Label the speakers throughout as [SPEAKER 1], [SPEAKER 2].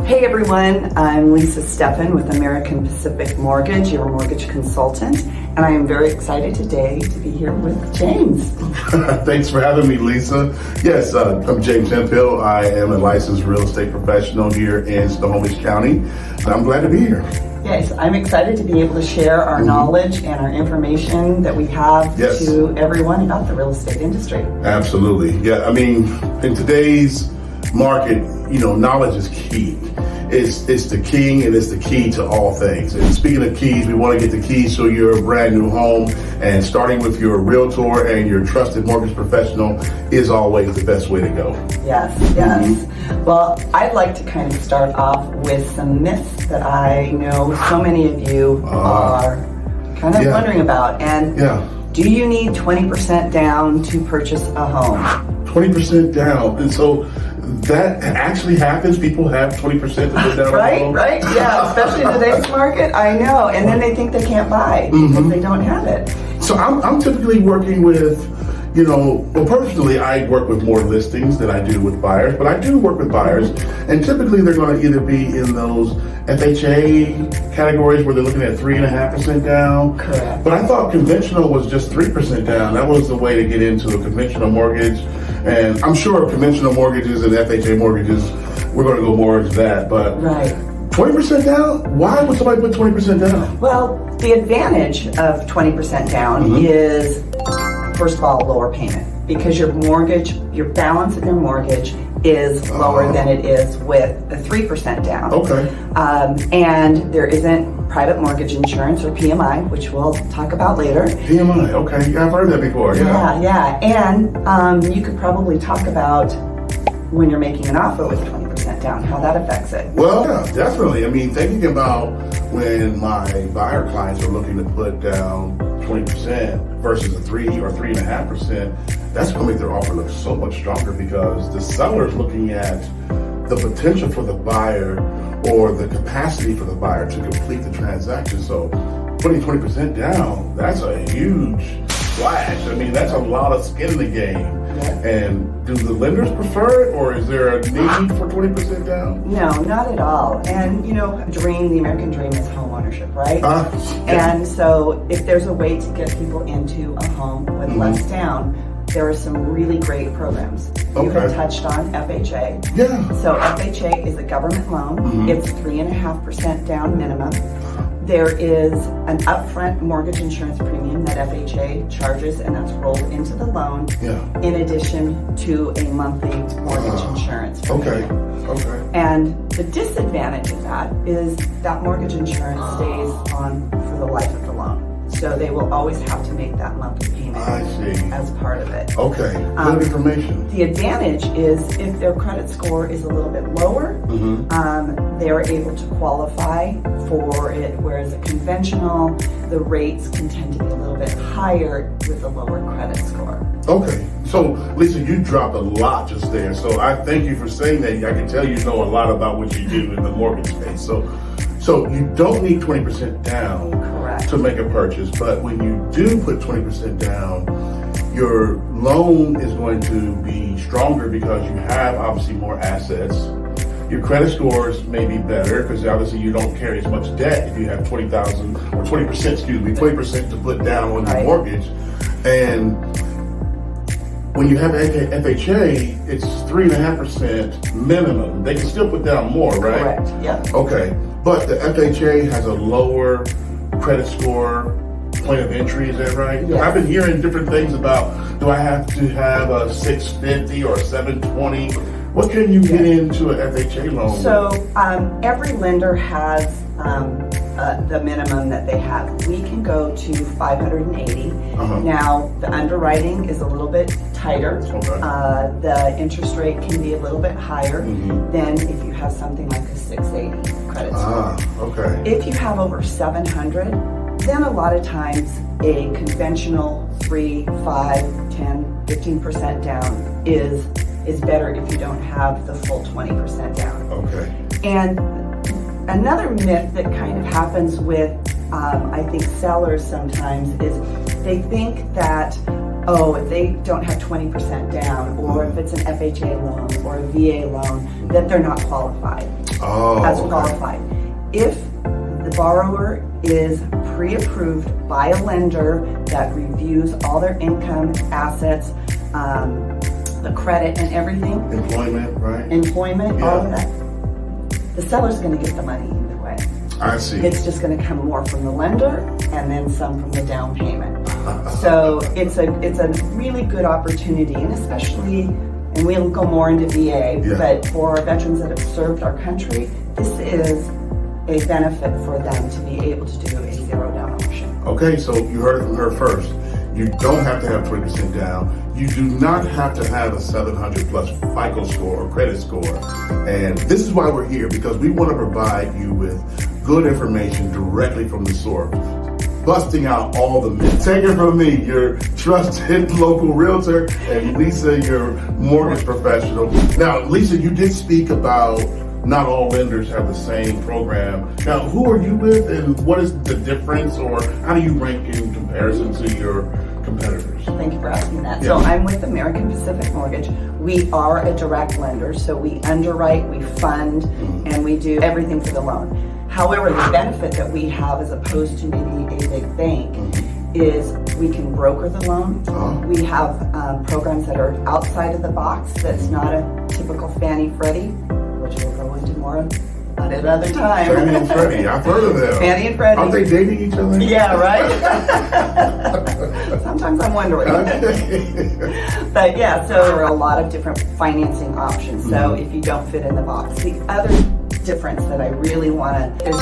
[SPEAKER 1] Hey everyone, I'm Lisa Steffan with American Pacific Mortgage, your mortgage consultant, and I am very excited today to be here with James.
[SPEAKER 2] Thanks for having me, Lisa. Yes, I'm James Hemphill. I am a licensed real estate professional here in Snohomish County, and I'm glad to be here.
[SPEAKER 1] Yes, I'm excited to be able to share our knowledge and our information that we have to everyone about the real estate industry.
[SPEAKER 2] Absolutely. Yeah, I mean, in today's market, knowledge is key. It's the king, and it's the key to all things. And speaking of keys, we want to get the keys to your brand new home, and starting with your realtor and your trusted mortgage professional is always the best way to go.
[SPEAKER 1] Yes. Well, I'd like to kind of start off with some myths that I know so many of you are kind of wondering about. And do you need 20% down to purchase a home?
[SPEAKER 2] 20% down. And so that actually happens. People have 20% to put down.
[SPEAKER 1] Right. Yeah, especially in today's market. I know. And then they think they can't buy because they don't have it.
[SPEAKER 2] So I'm typically working with, personally, I work with more listings than I do with buyers, but I do work with buyers, and typically they're going to either be in those FHA categories where they're looking at 3.5% down.
[SPEAKER 1] Correct.
[SPEAKER 2] But I thought conventional was just 3% down. That was the way to get into a conventional mortgage. And I'm sure conventional mortgages and FHA mortgages, we're going to go more into that. But 20% down? Why would somebody put 20% down?
[SPEAKER 1] Well, the advantage of 20% down is, first of all, lower payment, because your balance of your mortgage is lower than it is with the 3% down.
[SPEAKER 2] Okay.
[SPEAKER 1] And there isn't private mortgage insurance, or P.M.I, which we'll talk about later.
[SPEAKER 2] P.M.I, okay. Yeah, I've heard that before.
[SPEAKER 1] Yeah. And you could probably talk about when you're making an offer with 20% down, how that affects it.
[SPEAKER 2] Well, yeah, definitely. I mean, thinking about when my buyer clients are looking to put down 20% versus a 3 or 3.5%, that's going to make their offer look so much stronger, because the seller's looking at the potential for the buyer or the capacity for the buyer to complete the transaction. So putting 20% down, that's a huge splash. I mean, that's a lot of skin in the game. And do the lenders prefer it, or is there a need for 20% down?
[SPEAKER 1] No, not at all. And the American dream is home ownership, right? And so if there's a way to get people into a home with less down, there are some really great programs. You had touched on FHA.
[SPEAKER 2] Yeah.
[SPEAKER 1] So FHA is a government loan. It's 3.5% down minimum. There is an upfront mortgage insurance premium that FHA charges, and that's rolled into the loan in addition to a monthly mortgage insurance premium. Okay. And the disadvantage of that is that mortgage insurance stays on for the life of the loan. So they will always have to make that monthly payment as part of it.
[SPEAKER 2] Okay, good information.
[SPEAKER 1] The advantage is if their credit score is a little bit lower, they're able to qualify for it, whereas a conventional, the rates can tend to be a little bit higher with a lower credit score.
[SPEAKER 2] Okay, so Lisa, you dropped a lot just there. So I thank you for saying that. I can tell you know a lot about what you do in the mortgage space. So you don't need 20% down to make a purchase, but when you do put 20% down, your loan is going to be stronger because you have obviously more assets. Your credit scores may be better because obviously you don't carry as much debt if you have 20,000 or 20% to put down on your mortgage. And when you have FHA, it's 3.5% minimum. They can still put down more, right?
[SPEAKER 1] Correct. Yeah.
[SPEAKER 2] Okay, but the FHA has a lower credit score point of entry, is that right?
[SPEAKER 1] Yes.
[SPEAKER 2] I've been hearing different things about, do I have to have a 650 or a 720? What can you get into an FHA loan?
[SPEAKER 1] So every lender has the minimum that they have. We can go to 580. Now the underwriting is a little bit tighter. The interest rate can be a little bit higher than if you have something like a 680 credit score. If you have over 700, then a lot of times a conventional 3, 5, 10, 15% down is better if you don't have the full 20% down. And another myth that kind of happens with, I think, sellers sometimes is they think that, if they don't have 20% down, or if it's an FHA loan or a VA loan, that they're not qualified. as qualified. If the borrower is pre-approved by a lender that reviews all their income, assets, the credit and everything.
[SPEAKER 2] Employment, right?
[SPEAKER 1] Employment, all of that. The seller's going to get the money either way.
[SPEAKER 2] I see.
[SPEAKER 1] It's just going to come more from the lender and then some from the down payment. So it's a really good opportunity, and especially, and we'll go more into VA, but for our veterans that have served our country, this is a benefit for them to be able to do a zero down option.
[SPEAKER 2] Okay, so you heard it from her first. You don't have to have 20% down. You do not have to have a 700 plus FICO score or credit score. And this is why we're here, because we want to provide you with good information directly from the source, busting out all the myths. Take it from me, your trusted local realtor, and Lisa, your mortgage professional. Now, Lisa, you did speak about not all lenders have the same program. Now, who are you with, and what is the difference, or how do you rank in comparison to your competitors?
[SPEAKER 1] Thank you for asking that. So I'm with American Pacific Mortgage. We are a direct lender, so we underwrite, we fund, and we do everything for the loan. However, the benefit that we have as opposed to maybe a big bank is we can broker the loan. We have programs that are outside of the box that's not a typical Fannie Freddie, which we'll go into more at another time.
[SPEAKER 2] Fannie and Freddie, I've heard of them.
[SPEAKER 1] Fannie and Freddie.
[SPEAKER 2] Aren't they dating each other?
[SPEAKER 1] Yeah, right? Sometimes I'm wondering. But yeah, so there are a lot of different financing options. So if you don't fit in the box. The other difference that I really want to is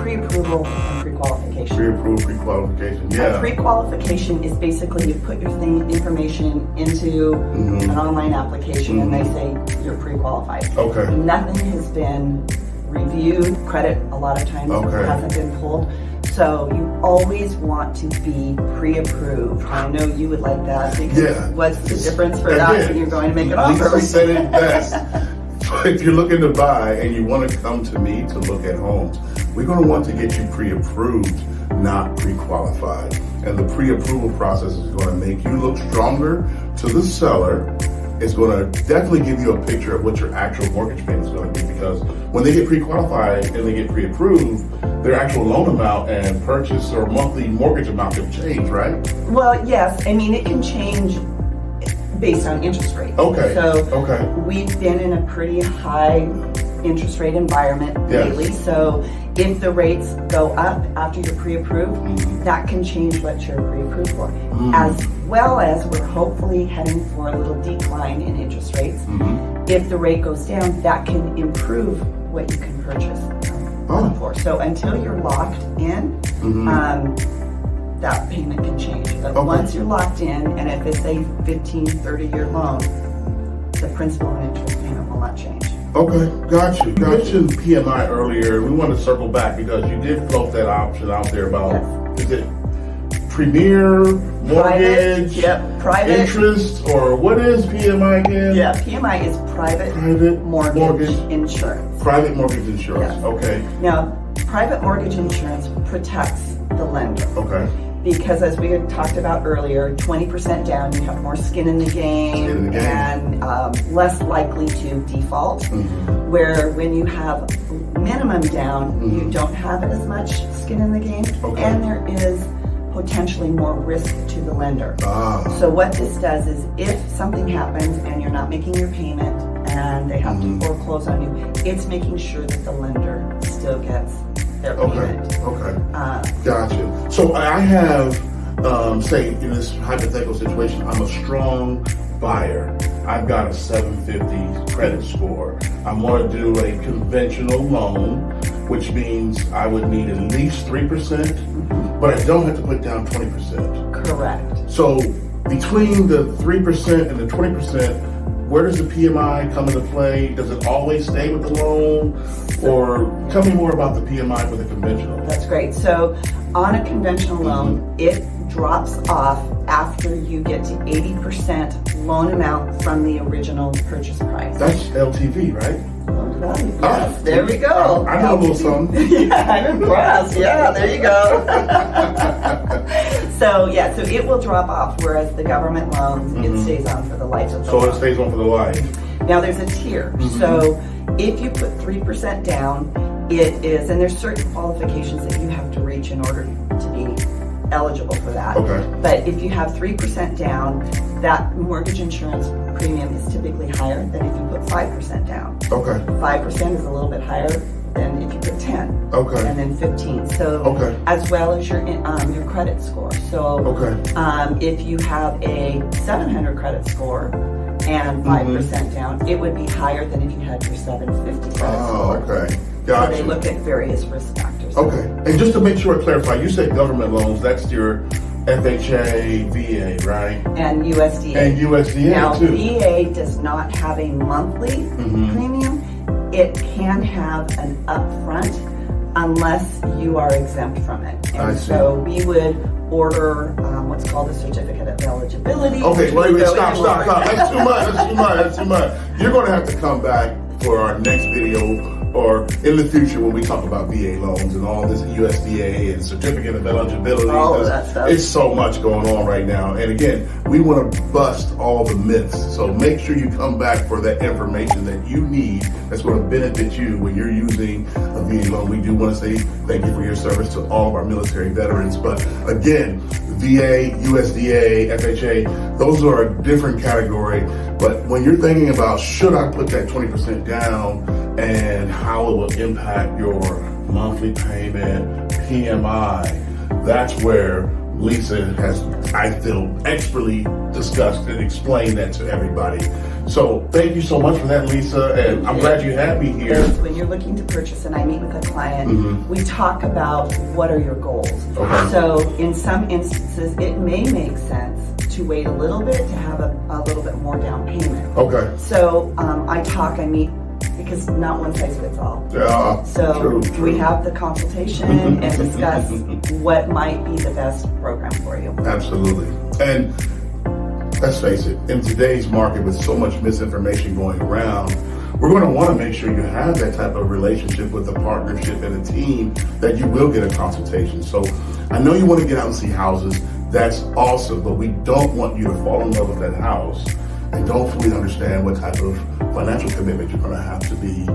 [SPEAKER 1] pre-approval and pre-qualification.
[SPEAKER 2] Pre-approval, pre-qualification, yeah.
[SPEAKER 1] Pre-qualification is basically you put your information into an online application and they say you're pre-qualified.
[SPEAKER 2] Okay.
[SPEAKER 1] Nothing has been reviewed. Credit a lot of times hasn't been pulled. So you always want to be pre-approved. I know you would like that because what's the difference for that when you're going to make an offer?
[SPEAKER 2] Lisa said it best. If you're looking to buy and you want to come to me to look at homes, we're going to want to get you pre-approved, not pre-qualified. And the pre-approval process is going to make you look stronger to the seller. It's going to definitely give you a picture of what your actual mortgage payment is going to be, because when they get pre-qualified and they get pre-approved, their actual loan amount and purchase or monthly mortgage amount can change, right?
[SPEAKER 1] Well, yes. I mean, it can change based on interest rate.
[SPEAKER 2] Okay.
[SPEAKER 1] So we've been in a pretty high interest rate environment lately. So if the rates go up after you're pre-approved, that can change what you're pre-approved for. As well as we're hopefully heading for a little decline in interest rates. If the rate goes down, that can improve what you can purchase for. So until you're locked in, that payment can change. But once you're locked in, and if it's a 15, 30-year loan, the principal and interest payment will not change.
[SPEAKER 2] Okay, got you. You mentioned P.M.I. earlier. We want to circle back because you did float that option out there about, is it Premier Mortgage,
[SPEAKER 1] private
[SPEAKER 2] interest, or what is P.M.I. again?
[SPEAKER 1] Yeah, P.M.I. is private mortgage insurance.
[SPEAKER 2] Private mortgage insurance, okay.
[SPEAKER 1] Now, private mortgage insurance protects the lender.
[SPEAKER 2] Okay.
[SPEAKER 1] Because as we had talked about earlier, 20% down, you have more skin in the game, and less likely to default. Where when you have minimum down, you don't have as much skin in the game, and there is potentially more risk to the lender. So what this does is if something happens and you're not making your payment and they have to foreclose on you, it's making sure that the lender still gets their payment.
[SPEAKER 2] Gotcha. So I have, say in this hypothetical situation, I'm a strong buyer. I've got a 750 credit score. I want to do a conventional loan, which means I would need at least 3%, but I don't have to put down 20%.
[SPEAKER 1] Correct.
[SPEAKER 2] So between the 3% and the 20%, where does the P.M.I. come into play? Does it always stay with the loan? Or tell me more about the P.M.I. with a conventional.
[SPEAKER 1] That's great. So on a conventional loan, it drops off after you get to 80% loan amount from the original purchase price.
[SPEAKER 2] That's LTV, right?
[SPEAKER 1] Loan to value. Yes, there we go.
[SPEAKER 2] I know a little something.
[SPEAKER 1] Yeah, I'm impressed. Yeah, there you go. So it will drop off, whereas the government loans, it stays on for the life of the loan.
[SPEAKER 2] So it stays on for the life.
[SPEAKER 1] Now there's a tier. So If you put 3% down, it is, and there's certain qualifications that you have to reach in order to be eligible for that.
[SPEAKER 2] Okay.
[SPEAKER 1] But if you have 3% down, that mortgage insurance premium is typically higher than if you put 5% down.
[SPEAKER 2] Okay.
[SPEAKER 1] 5% is a little bit higher than if you put 10.
[SPEAKER 2] Okay.
[SPEAKER 1] And then 15. So,
[SPEAKER 2] okay.
[SPEAKER 1] As well as your credit score. So,
[SPEAKER 2] okay.
[SPEAKER 1] If you have a 700 credit score and 5% down, it would be higher than if you had your 750 credit score.
[SPEAKER 2] Okay. Gotcha.
[SPEAKER 1] So they look at various risk factors.
[SPEAKER 2] Okay. And just to make sure I clarify, you said government loans, that's your FHA, VA, right?
[SPEAKER 1] And USDA.
[SPEAKER 2] And USDA
[SPEAKER 1] now,
[SPEAKER 2] too.
[SPEAKER 1] VA does not have a monthly premium. It can have an upfront unless you are exempt from it. And so we would order what's called a certificate of eligibility.
[SPEAKER 2] Okay, wait, stop. That's too much. You're going to have to come back for our next video or in the future when we talk about VA loans and all this USDA and certificate of eligibility.
[SPEAKER 1] All of that stuff.
[SPEAKER 2] It's so much going on right now. And again, we want to bust all the myths. So make sure you come back for that information that you need that's going to benefit you when you're using a VA loan. We do want to say thank you for your service to all of our military veterans. But again, VA, USDA, FHA, those are a different category. But when you're thinking about should I put that 20% down and how it will impact your monthly payment, P.M.I, that's where Lisa has, I feel, expertly discussed and explained that to everybody. So thank you so much for that, Lisa, and I'm glad you had me here.
[SPEAKER 1] Yes, when you're looking to purchase and I meet with a client, we talk about what are your goals.
[SPEAKER 2] Okay.
[SPEAKER 1] So in some instances, it may make sense to wait a little bit to have a little bit more down payment.
[SPEAKER 2] Okay.
[SPEAKER 1] So I meet, because not one size fits all.
[SPEAKER 2] Yeah,
[SPEAKER 1] so
[SPEAKER 2] true.
[SPEAKER 1] We have the consultation and discuss what might be the best program for you.
[SPEAKER 2] Absolutely. And let's face it, in today's market with so much misinformation going around, we're going to want to make sure you have that type of relationship with a partnership and a team that you will get a consultation. So I know you want to get out and see houses. That's awesome, but we don't want you to fall in love with that house and don't fully understand what type of financial commitment you're going to have to be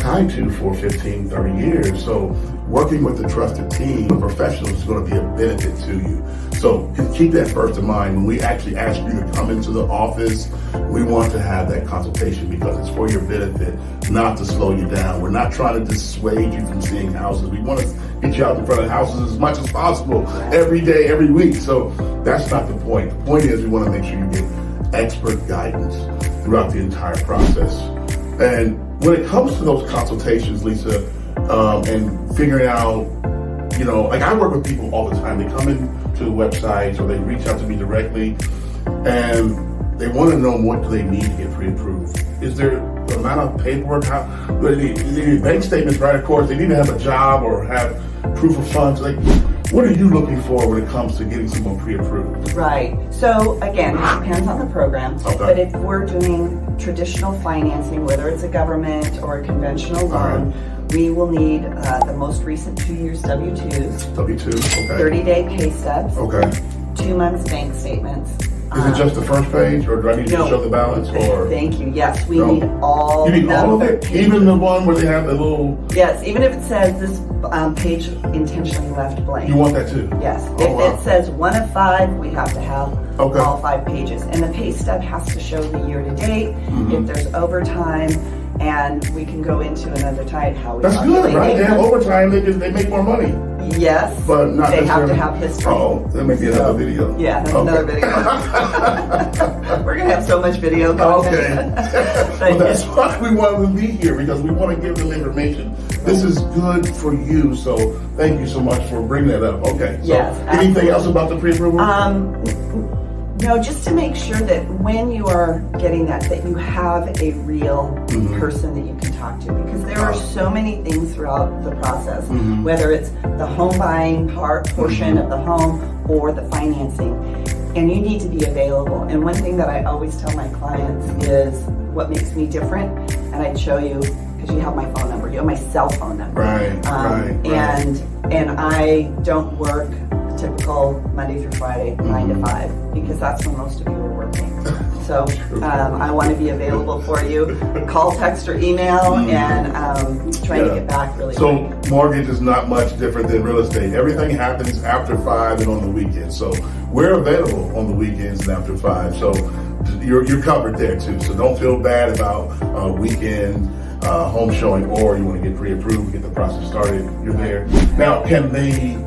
[SPEAKER 2] tied to for 15, 30 years. So working with a trusted team of professionals is going to be a benefit to you. So keep that first in mind. When we actually ask you to come into the office, we want to have that consultation because it's for your benefit, not to slow you down. We're not trying to dissuade you from seeing houses. We want to get you out in front of houses as much as possible every day, every week. So that's not the point. The point is we want to make sure you get expert guidance throughout the entire process. And when it comes to those consultations, Lisa, and figuring out, like I work with people all the time. They come in to websites or they reach out to me directly and they want to know what do they need to get pre-approved. Is there the amount of paperwork? They need bank statements, right? Of course, they need to have a job or have proof of funds. Like, what are you looking for when it comes to getting someone pre-approved?
[SPEAKER 1] Right. So again, it depends on the program. Okay. But if we're doing traditional financing, whether it's a government or a conventional loan, we will need the most recent 2 years W-2s.
[SPEAKER 2] W-2, okay.
[SPEAKER 1] 30-day pay stubs.
[SPEAKER 2] Okay.
[SPEAKER 1] 2 months bank statements.
[SPEAKER 2] Is it just the first page, or do I need to show the balance? Or
[SPEAKER 1] thank you. Yes, we need all.
[SPEAKER 2] You need all of it, even the one where they have the little.
[SPEAKER 1] Yes, even if it says this page intentionally left blank.
[SPEAKER 2] You want that too?
[SPEAKER 1] Yes. If it says 1 of 5, we have to have all 5 pages, and the pay stub has to show the year to date. If there's overtime. And we can go into another time how we.
[SPEAKER 2] That's good, right? They have overtime. They make more money.
[SPEAKER 1] Yes,
[SPEAKER 2] but not
[SPEAKER 1] they have to have history.
[SPEAKER 2] Oh, that may be another video.
[SPEAKER 1] Yeah, that's another video. We're gonna have so much video content.
[SPEAKER 2] Okay, well, that's why we want to be here because we want to give them information. This is good for you, so thank you so much for bringing that up. Okay. So
[SPEAKER 1] yes.
[SPEAKER 2] Anything else about the pre-approval?
[SPEAKER 1] No, just to make sure that when you are getting that you have a real person that you can talk to, because there are so many things throughout the process, whether it's the home buying portion of the home or the financing, and you need to be available. And one thing that I always tell my clients is what makes me different, and I'd show you, because you have my phone number, you have my cell phone number.
[SPEAKER 2] Right.
[SPEAKER 1] And I don't work typical Monday through Friday, 9 to 5, because that's when most of you are working. So I want to be available for you. Call, text, or email, and try to get back really
[SPEAKER 2] So
[SPEAKER 1] quick.
[SPEAKER 2] mortgage is not much different than real estate. Everything happens after 5 and on the weekends. So we're available on the weekends and after 5. So you're covered there too. So don't feel bad about weekend home showing, or you want to get pre-approved, get the process started. You're there. Now, can they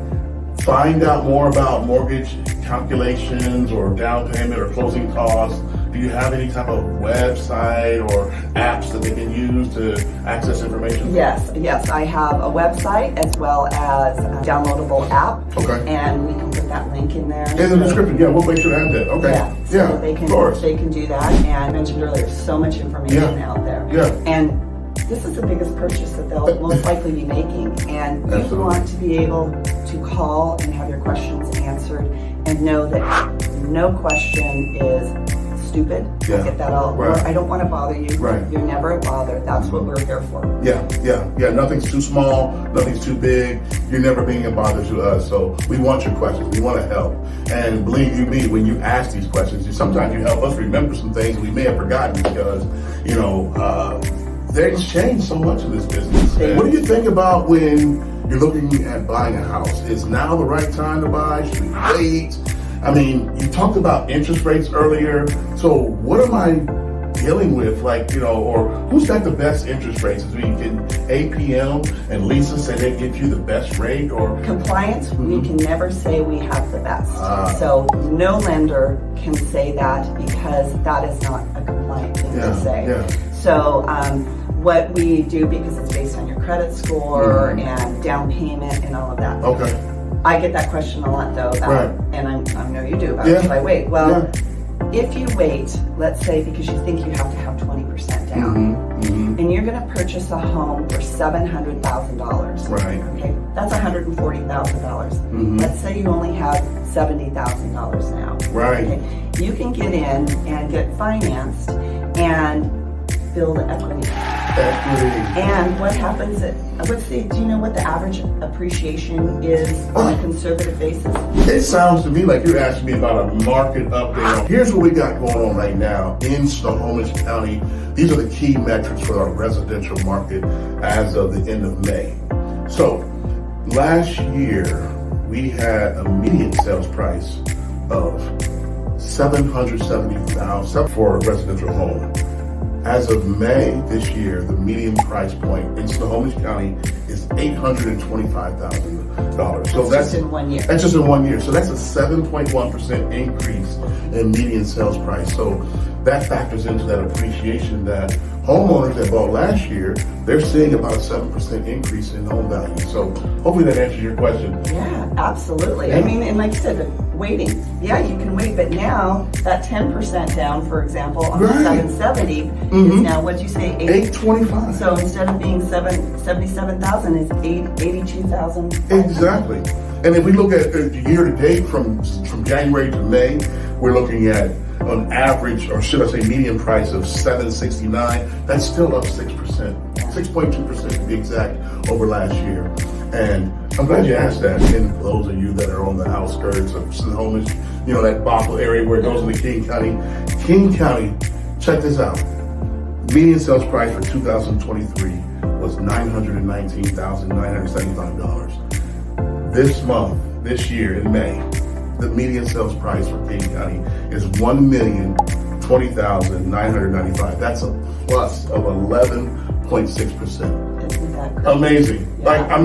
[SPEAKER 2] find out more about mortgage calculations or down payment or closing costs? Do you have any type of website or apps that they can use to access information?
[SPEAKER 1] Yes, I have a website as well as a downloadable app.
[SPEAKER 2] Okay.
[SPEAKER 1] And we can put that link in there.
[SPEAKER 2] In the description, yeah, we'll make sure to add that. Okay.
[SPEAKER 1] Yeah, so they can,
[SPEAKER 2] of course.
[SPEAKER 1] they can do that. And I mentioned earlier, so much information out there.
[SPEAKER 2] Yeah.
[SPEAKER 1] And this is the biggest purchase that they'll most likely be making. And you
[SPEAKER 2] Absolutely.
[SPEAKER 1] want to be able to call and have your questions answered and know that no question is stupid.
[SPEAKER 2] Yeah.
[SPEAKER 1] I get that all.
[SPEAKER 2] Right.
[SPEAKER 1] Or I don't want to bother you.
[SPEAKER 2] Right.
[SPEAKER 1] You're never a bother. That's what we're here for.
[SPEAKER 2] Yeah. Nothing's too small, nothing's too big. You're never being a bother to us. So we want your questions. We want to help. And believe you me, when you ask these questions, sometimes you help us remember some things we may have forgotten because, things change so much in this business. What do you think about when you're looking at buying a house? Is now the right time to buy? Should we wait? I mean, you talked about interest rates earlier. So what am I dealing with? Or who's got the best interest rates? Can APM and Lisa say they give you the best rate? Or
[SPEAKER 1] compliance, we can never say we have the best. So no lender can say that because that is not a compliant thing to say.
[SPEAKER 2] Yeah.
[SPEAKER 1] So what we do, because it's based on your credit score and down payment and all of that.
[SPEAKER 2] Okay.
[SPEAKER 1] I get that question a lot though, about, and I know you do, about should I wait? Well, if you wait, let's say because you think you have to have 20% down, and you're going to purchase a home for $700,000.
[SPEAKER 2] Right.
[SPEAKER 1] Okay, that's $140,000. Let's say you only have $70,000 now.
[SPEAKER 2] Right.
[SPEAKER 1] Okay? You can get in and get financed and build equity. And what happens? Do you know what the average appreciation is on a conservative basis?
[SPEAKER 2] It sounds to me like you're asking me about a market update. Here's what we got going on right now in Snohomish County. These are the key metrics for our residential market as of the end of May. So last year we had a median sales price of $770,000 for a residential home. As of May this year, the median price point in Snohomish County is $825,000. So that's
[SPEAKER 1] just in 1 year.
[SPEAKER 2] That's just in 1 year. So that's a 7.1% increase in median sales price. So that factors into that appreciation that homeowners that bought last year, they're seeing about a 7% increase in home value. So hopefully that answers your question.
[SPEAKER 1] Yeah, absolutely. I mean, and like you said, waiting. Yeah, you can wait, but now that 10% down, for example, on the 770 is now, what'd you say?
[SPEAKER 2] 825.
[SPEAKER 1] So instead of being 77,000, it's 82,000.
[SPEAKER 2] Exactly. And if we look at year to date from January to May, we're looking at an average, or should I say median price of $769. That's still up 6%, 6.2% to be exact, over last year. And I'm glad you asked that. And for those of you that are on the outskirts of Snohomish, that Bothell area where it goes into King County. King County, check this out. Median sales price for 2023 was $919,975. This year in May, the median sales price for King County is $1,020,995. That's a plus of 11.6%.
[SPEAKER 1] Isn't that great?
[SPEAKER 2] Amazing.
[SPEAKER 1] Yeah.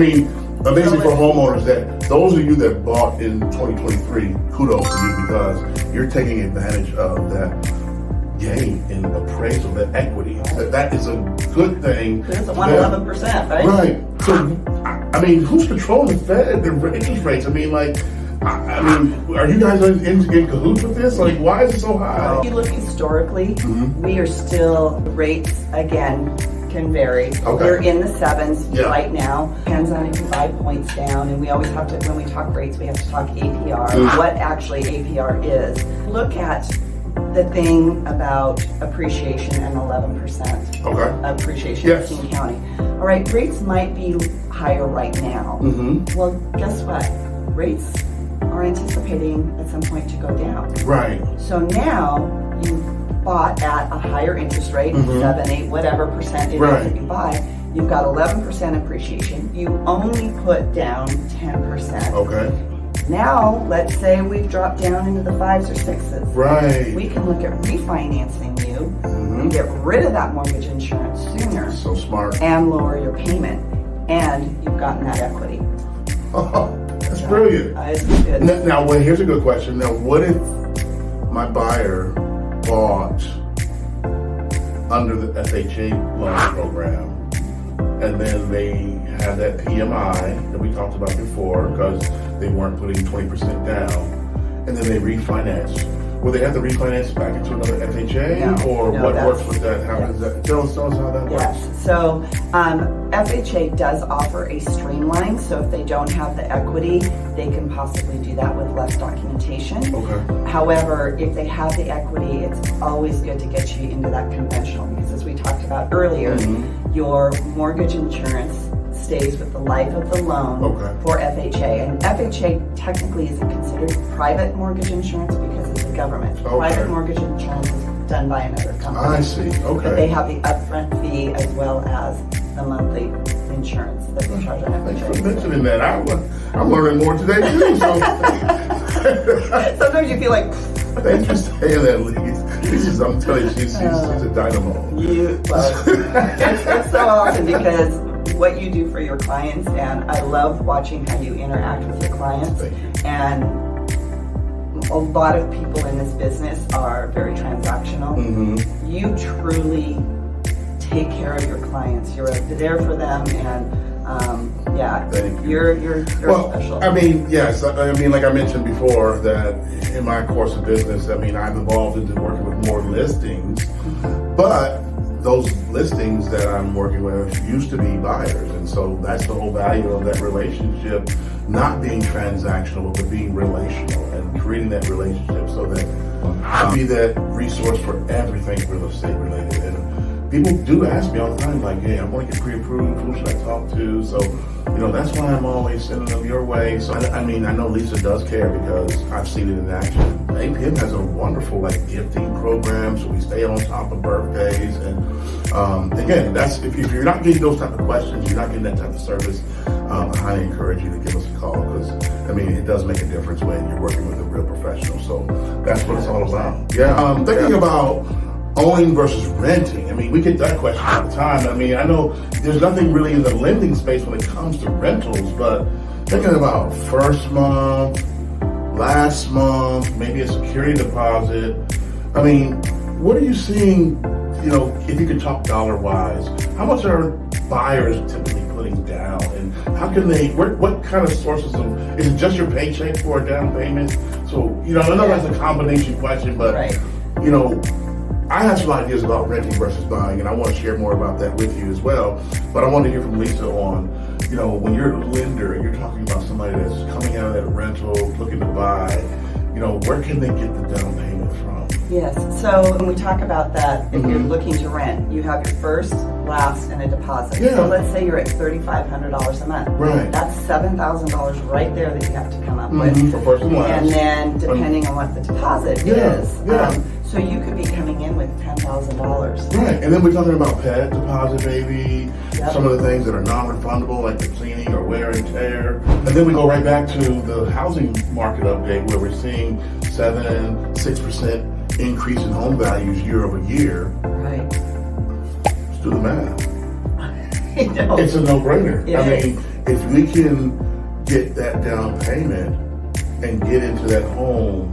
[SPEAKER 2] Amazing for homeowners. That those of you that bought in 2023, kudos to you, because you're taking advantage of that gain in appraisal, that equity. That is a good thing.
[SPEAKER 1] It's 11%, right?
[SPEAKER 2] Right. So, who's controlling the Fed, the interest rates? Are you guys in cahoots with this? Why is it so high?
[SPEAKER 1] If you look historically, we are still, rates, again, can vary.
[SPEAKER 2] Okay.
[SPEAKER 1] We're in the sevens right now. Depends on if you buy points down, and we always have to, when we talk rates, we have to talk APR, what actually APR is. Look at the thing about appreciation and 11% appreciation in King County. All right, rates might be higher right now. Well, guess what? Rates are anticipating at some point to go down.
[SPEAKER 2] Right.
[SPEAKER 1] So now you bought at a higher interest rate, 7, 8, whatever percent it is that you buy, you've got 11% appreciation. You only put down 10%.
[SPEAKER 2] Okay.
[SPEAKER 1] Now, let's say we've dropped down into the 5s or 6s.
[SPEAKER 2] Right.
[SPEAKER 1] We can look at refinancing you, get rid of that mortgage insurance sooner.
[SPEAKER 2] So smart.
[SPEAKER 1] And lower your payment. And you've gotten that equity.
[SPEAKER 2] Oh, that's brilliant.
[SPEAKER 1] It's good.
[SPEAKER 2] Now, here's a good question. Now, what if my buyer bought under the FHA loan program, and then they had that P.M.I. that we talked about before because they weren't putting 20% down, and then they refinanced? Will they have to refinance back into another FHA?
[SPEAKER 1] No,
[SPEAKER 2] or what works with that? How does that? Tell us how that works.
[SPEAKER 1] Yes. So FHA does offer a streamline. So if they don't have the equity, they can possibly do that with less documentation.
[SPEAKER 2] Okay.
[SPEAKER 1] However, if they have the equity, it's always good to get you into that conventional because, as we talked about earlier, your mortgage insurance stays with the life of the loan for FHA. And FHA technically isn't considered private mortgage insurance because it's a government. Private mortgage insurance is done by another company.
[SPEAKER 2] I see. Okay.
[SPEAKER 1] But they have the upfront fee as well as the monthly insurance that they charge on FHA.
[SPEAKER 2] Thanks for mentioning that. I'm learning more today too. So
[SPEAKER 1] sometimes you feel like.
[SPEAKER 2] Thanks for saying that, Lise. I'm telling you, she's a dynamo.
[SPEAKER 1] It's so awesome because what you do for your clients, and I love watching how you interact with your clients.
[SPEAKER 2] Thank you.
[SPEAKER 1] And a lot of people in this business are very transactional. You truly take care of your clients. You're there for them, and you're special.
[SPEAKER 2] I mean, yes. I mean, like I mentioned before, that in my course of business, I mean, I've evolved into working with more listings, but those listings that I'm working with used to be buyers, and so that's the whole value of that relationship, not being transactional, but being relational and creating that relationship so that I'll be that resource for everything real estate related. And people do ask me all the time, like, hey, I want to get pre-approved, who should I talk to? So, that's why I'm always sending them your way. So, I mean, I know Lisa does care because I've seen it in action. APM has a wonderful, gifting program, so we stay on top of birthdays. And, again, that's if you're not getting those type of questions, you're not getting that type of service, I highly encourage you to give us a call because, I mean, it does make a difference when you're working with a real professional. So that's what it's all about. Yeah, thinking about owning versus renting. I mean, we get that question all the time. I mean, I know there's nothing really in the lending space when it comes to rentals, but thinking about first month, last month, maybe a security deposit. I mean, what are you seeing, if you could talk dollar-wise, how much are buyers typically putting down? And how can they, what kind of sources is it just your paycheck for a down payment? So, I know that's a combination question, but, I have some ideas about renting versus buying, and I want to share more about that with you as well. But I want to hear from Lisa on, when you're a lender and you're talking about somebody that's coming out of that rental, looking to buy, where can they get the down payment from?
[SPEAKER 1] Yes, so when we talk about that, if you're looking to rent, you have your first, last, and a deposit.
[SPEAKER 2] Yeah.
[SPEAKER 1] So let's say you're at $3,500 a month.
[SPEAKER 2] Right.
[SPEAKER 1] That's $7,000 right there that you have to come up with.
[SPEAKER 2] For first and last.
[SPEAKER 1] And then depending on what the deposit is. So you could be coming in with $10,000.
[SPEAKER 2] Right, and then we're talking about pet deposit, maybe, some of the things that are non-refundable, like the cleaning or wear and tear. And then we go right back to the housing market update where we're seeing 6% increase in home values year over year.
[SPEAKER 1] Right.
[SPEAKER 2] Let's do the math. It's a no-brainer. I mean, if we can get that down payment and get into that home,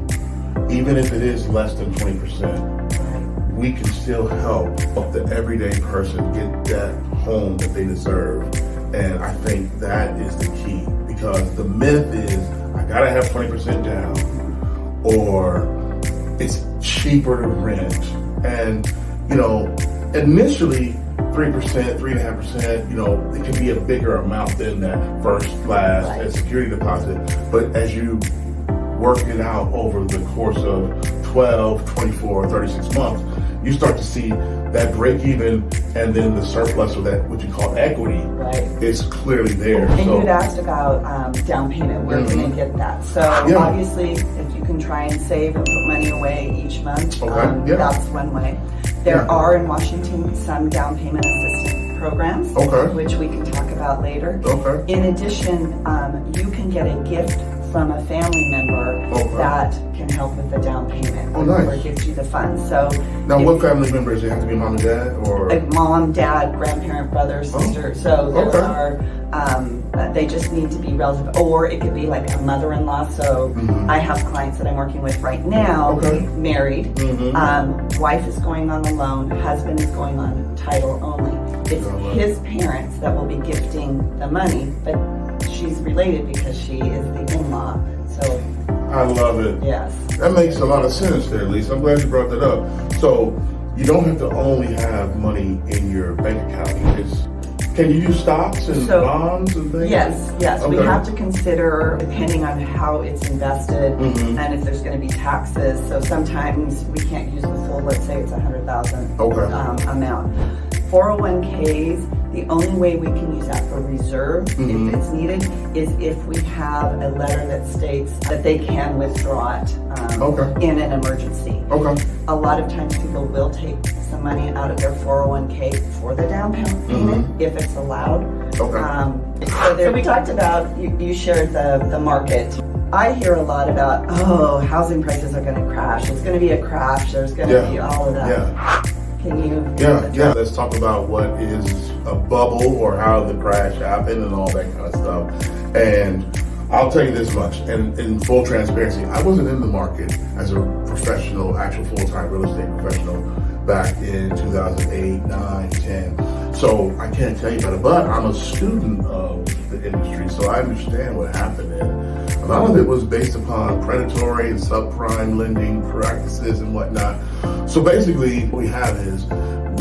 [SPEAKER 2] even if it is less than 20%, we can still help the everyday person get that home that they deserve. And I think that is the key, because the myth is I gotta have 20% down or it's cheaper to rent. And, initially 3%, 3.5%, it can be a bigger amount than that first, last, and security deposit. But as you work it out over the course of 12, 24, 36 months, you start to see that break even and then the surplus, or that what you call equity, is clearly there.
[SPEAKER 1] And you'd asked about down payment. Where can I get that? So obviously, if you can try and save and put money away each month, that's one way. There are in Washington some down payment assistance programs, which we can talk about later. In addition, you can get a gift from a family member that can help with the down payment or gives you the funds. So
[SPEAKER 2] now, what family members? Does it have to be mom and dad, or
[SPEAKER 1] like mom, dad, grandparent, brother, sister? So there are. They just need to be relative, or it could be like a mother-in-law. So I have clients that I'm working with right now, married. Wife is going on the loan, husband is going on title only. It's his parents that will be gifting the money, but she's related because she is the in-law. So
[SPEAKER 2] I love it.
[SPEAKER 1] Yes.
[SPEAKER 2] That makes a lot of sense there, Lisa. I'm glad you brought that up. So you don't have to only have money in your bank account. Can you use stocks and bonds and things?
[SPEAKER 1] Yes. We have to consider, depending on how it's invested and if there's going to be taxes. So sometimes we can't use the full, let's say it's $100,000 amount. 401ks, the only way we can use that for reserve, if it's needed, is if we have a letter that states that they can withdraw it in an emergency. A lot of times people will take some money out of their 401k for the down payment, if it's allowed. So we talked about, you shared the market. I hear a lot about, housing prices are going to crash. It's going to be a crash. There's going to be all of that. Can you?
[SPEAKER 2] Let's talk about what is a bubble, or how the crash happened and all that kind of stuff. And I'll tell you this much, and in full transparency, I wasn't in the market as a professional, actual full-time real estate professional back in 2008, 9, 10. So I can't tell you about it, but I'm a student of the industry, so I understand what happened. And a lot of it was based upon predatory and subprime lending practices and whatnot. So basically what we have is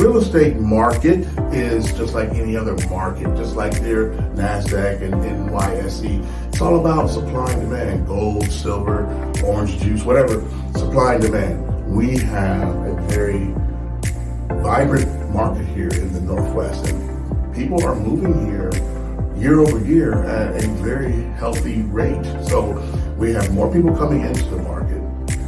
[SPEAKER 2] real estate market is just like any other market, just like their NASDAQ and NYSE. It's all about supply and demand, gold, silver, orange juice, whatever, supply and demand. We have a very vibrant market here in the Northwest, and people are moving here year over year at a very healthy rate. So we have more people coming into the market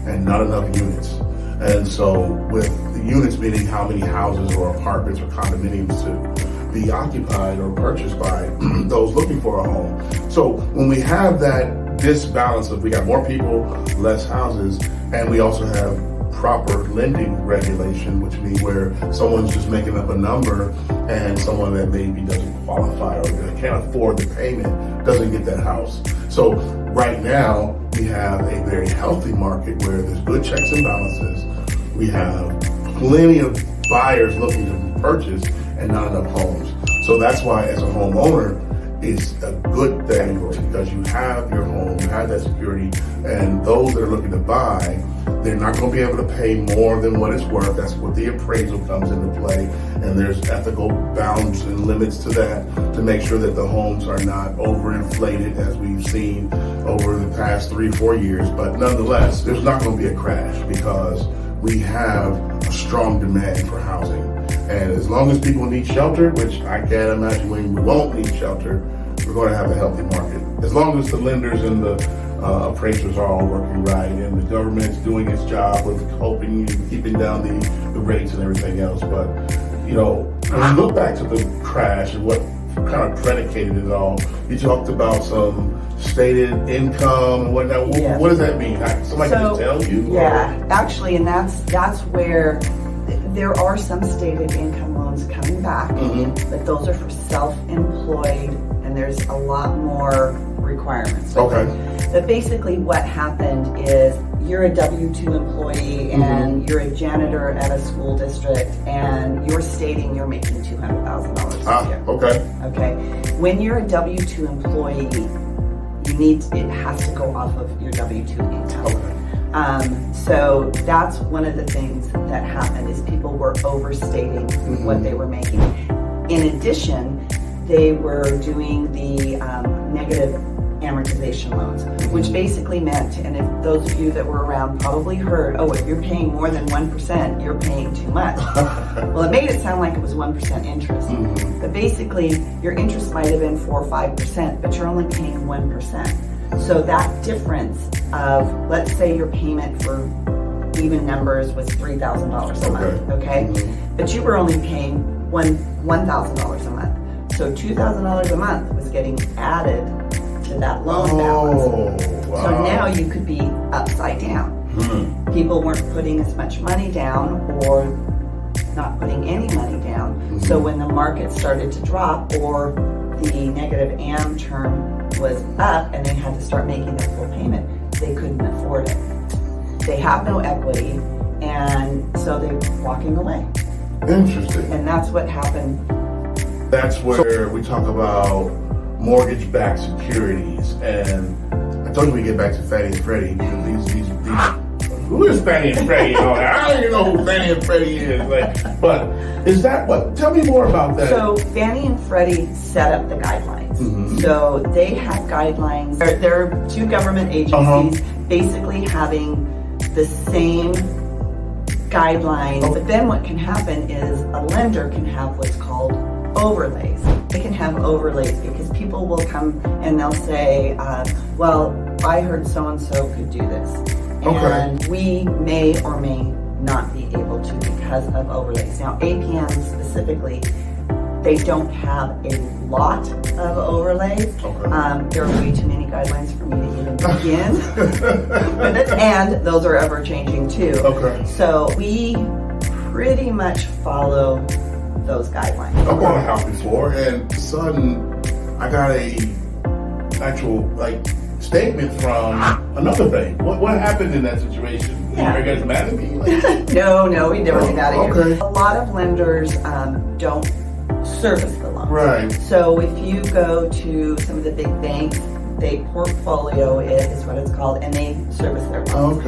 [SPEAKER 2] and not enough units. And so with the units meaning how many houses or apartments or condominiums to be occupied or purchased by those looking for a home. So when we have that disbalance of, we got more people, less houses, and we also have proper lending regulation, which means where someone's just making up a number and someone that maybe doesn't qualify or can't afford the payment doesn't get that house. So right now we have a very healthy market where there's good checks and balances. We have plenty of buyers looking to purchase and not enough homes. So that's why, as a homeowner, it's a good thing, because you have your home, you have that security, and those that are looking to buy, they're not going to be able to pay more than what it's worth. That's what the appraisal comes into play, and there's ethical bounds and limits to that to make sure that the homes are not overinflated, as we've seen over the past 3-4 years. But nonetheless, there's not going to be a crash because we have a strong demand for housing. And as long as people need shelter, which I can't imagine when we won't need shelter, we're going to have a healthy market. As long as the lenders and the appraisers are all working right, and the government's doing its job with helping you, keeping down the rates and everything else. But, you know, when you look back to the crash and what kind of predicated it all, you talked about some stated income and whatnot. What does that mean? Somebody can just tell you?
[SPEAKER 1] Yeah, actually, and that's where there are some stated income loans coming back, but those are for self-employed, and there's a lot more requirements. But basically what happened is you're a W-2 employee and you're a janitor at a school district, and you're stating you're making $200,000 a year. Okay. When you're a W-2 employee, it has to go off of your W-2 income. So that's one of the things that happened, is people were overstating what they were making. In addition, they were doing the negative amortization loans, which basically meant, and if those of you that were around probably heard, oh, if you're paying more than 1%, you're paying too much. Well, it made it sound like it was 1% interest. But basically, your interest might have been 4 or 5%, but you're only paying 1%. So that difference of, let's say your payment for even numbers was $3,000 a month, okay? But you were only paying $1,000 a month. So $2,000 a month was getting added to that loan balance.
[SPEAKER 2] Wow.
[SPEAKER 1] So now you could be upside down. People weren't putting as much money down or not putting any money down. So when the market started to drop or the negative AM term was up and they had to start making their full payment, they couldn't afford it. They have no equity, and so they're walking away.
[SPEAKER 2] Interesting.
[SPEAKER 1] And that's what happened.
[SPEAKER 2] That's where we talk about mortgage-backed securities, and I told you we get back to Fannie and Freddie because these who is Fannie and Freddie? I don't even know who Fannie and Freddie is. But is that what? Tell me more about that.
[SPEAKER 1] So Fannie and Freddie set up the guidelines. So they have guidelines. They're two government agencies basically having the same guidelines. But then what can happen is a lender can have what's called overlays. They can have overlays because people will come and they'll say, well, I heard so-and-so could do this. And we may or may not be able to because of overlays. Now, APM specifically, they don't have a lot of overlays. There are way too many guidelines for me to even begin. And those are ever changing too. So we pretty much follow those guidelines.
[SPEAKER 2] I bought a house before, and sudden I got a actual statement from another bank. What happened in that situation? Are you guys mad at me?
[SPEAKER 1] No, we never get mad at you. A lot of lenders don't service the loan.
[SPEAKER 2] Right.
[SPEAKER 1] So if you go to some of the big banks, they portfolio it is what it's called, and they service their loans.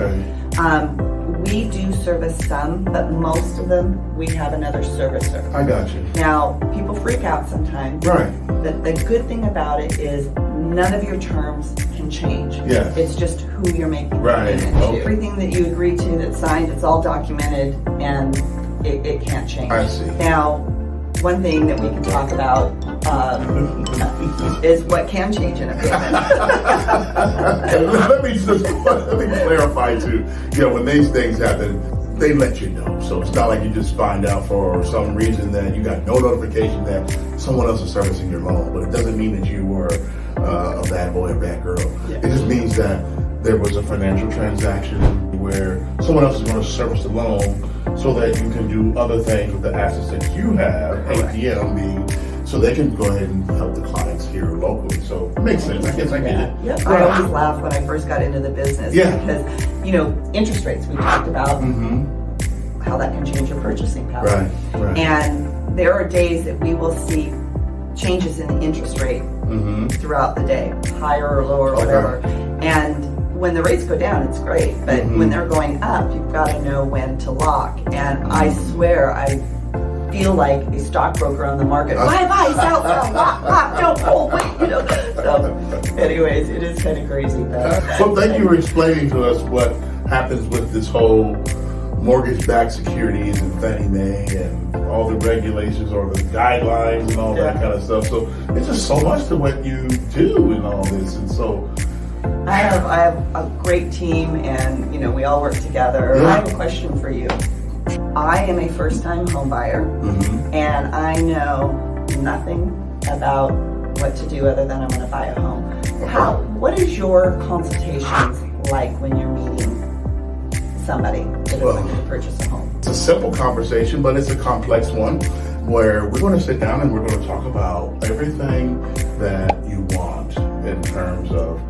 [SPEAKER 1] We do service some, but most of them, we have another servicer.
[SPEAKER 2] I got you.
[SPEAKER 1] Now, people freak out sometimes.
[SPEAKER 2] Right.
[SPEAKER 1] The good thing about it is none of your terms can change.
[SPEAKER 2] Yes.
[SPEAKER 1] It's just who you're making the payment to. Everything that you agree to that's signed, it's all documented, and it can't change.
[SPEAKER 2] I see.
[SPEAKER 1] Now, one thing that we can talk about is what can change in a payment.
[SPEAKER 2] let me clarify too. When these things happen, they let you know. So it's not like you just find out for some reason that you got no notification that someone else is servicing your loan. But it doesn't mean that you were a bad boy or bad girl. It just means that there was a financial transaction where someone else is going to service the loan so that you can do other things with the assets that you have, ATM being, so they can go ahead and help the clients here locally. So it makes sense. I guess I get it.
[SPEAKER 1] Yep. I always laugh when I first got into the business because, interest rates, we talked about how that can change your purchasing power.
[SPEAKER 2] Right.
[SPEAKER 1] And there are days that we will see changes in the interest rate throughout the day, higher or lower or whatever. And when the rates go down, it's great. But when they're going up, you've got to know when to lock. And I swear, I feel like a stockbroker on the market. Buy, sell, lock, don't hold, wait, So, anyways, it is kind of crazy.
[SPEAKER 2] Well, thank you for explaining to us what happens with this whole mortgage-backed securities and Fannie Mae and all the regulations or the guidelines and all that kind of stuff. So it's just so much to what you do in all this, and so.
[SPEAKER 1] I have a great team, and we all work together. I have a question for you. I am a first-time home buyer, and I know nothing about what to do other than I'm going to buy a home. What is your consultations like when you're meeting somebody that is looking to purchase a home?
[SPEAKER 2] It's a simple conversation, but it's a complex one where we're going to sit down and we're going to talk about everything that you want in terms of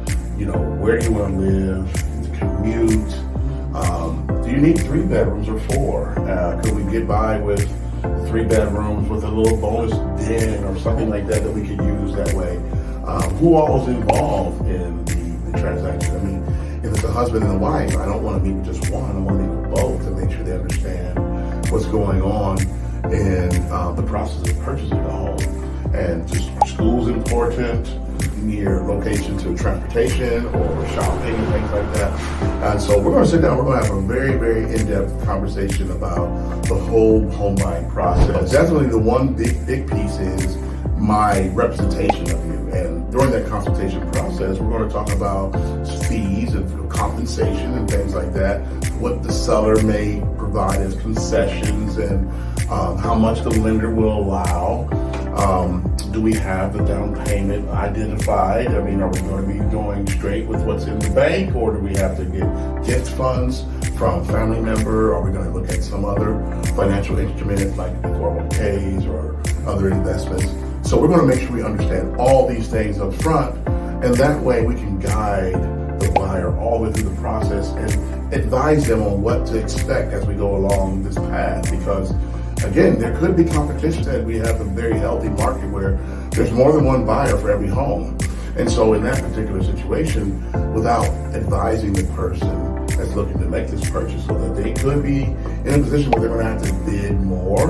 [SPEAKER 2] where do you want to live, the commute, do you need 3 bedrooms or 4? Could we get by with 3 bedrooms with a little bonus den or something like that we could use that way? Who all is involved in the transaction? I mean, if it's a husband and a wife, I don't want to meet with just one, I want to meet with both to make sure they understand what's going on in the process of purchasing a home. And just school's important. near location to transportation or shopping and things like that. And so we're going to sit down, we're going to have a very, very in-depth conversation about the whole home buying process. Definitely the one big piece is my representation of you. And during that consultation process, we're going to talk about fees and compensation and things like that, what the seller may provide as concessions, and how much the lender will allow. Do we have the down payment identified? I mean, are we going to be going straight with what's in the bank, or do we have to get gift funds from a family member? Are we going to look at some other financial instrument like 401ks or other investments? So we're going to make sure we understand all these things up front, and that way we can guide the buyer all the way through the process and advise them on what to expect as we go along this path. Because again, there could be competition, and we have a very healthy market where there's more than one buyer for every home. And so in that particular situation, without advising the person that's looking to make this purchase, so that they could be in a position where they're going to have to bid more,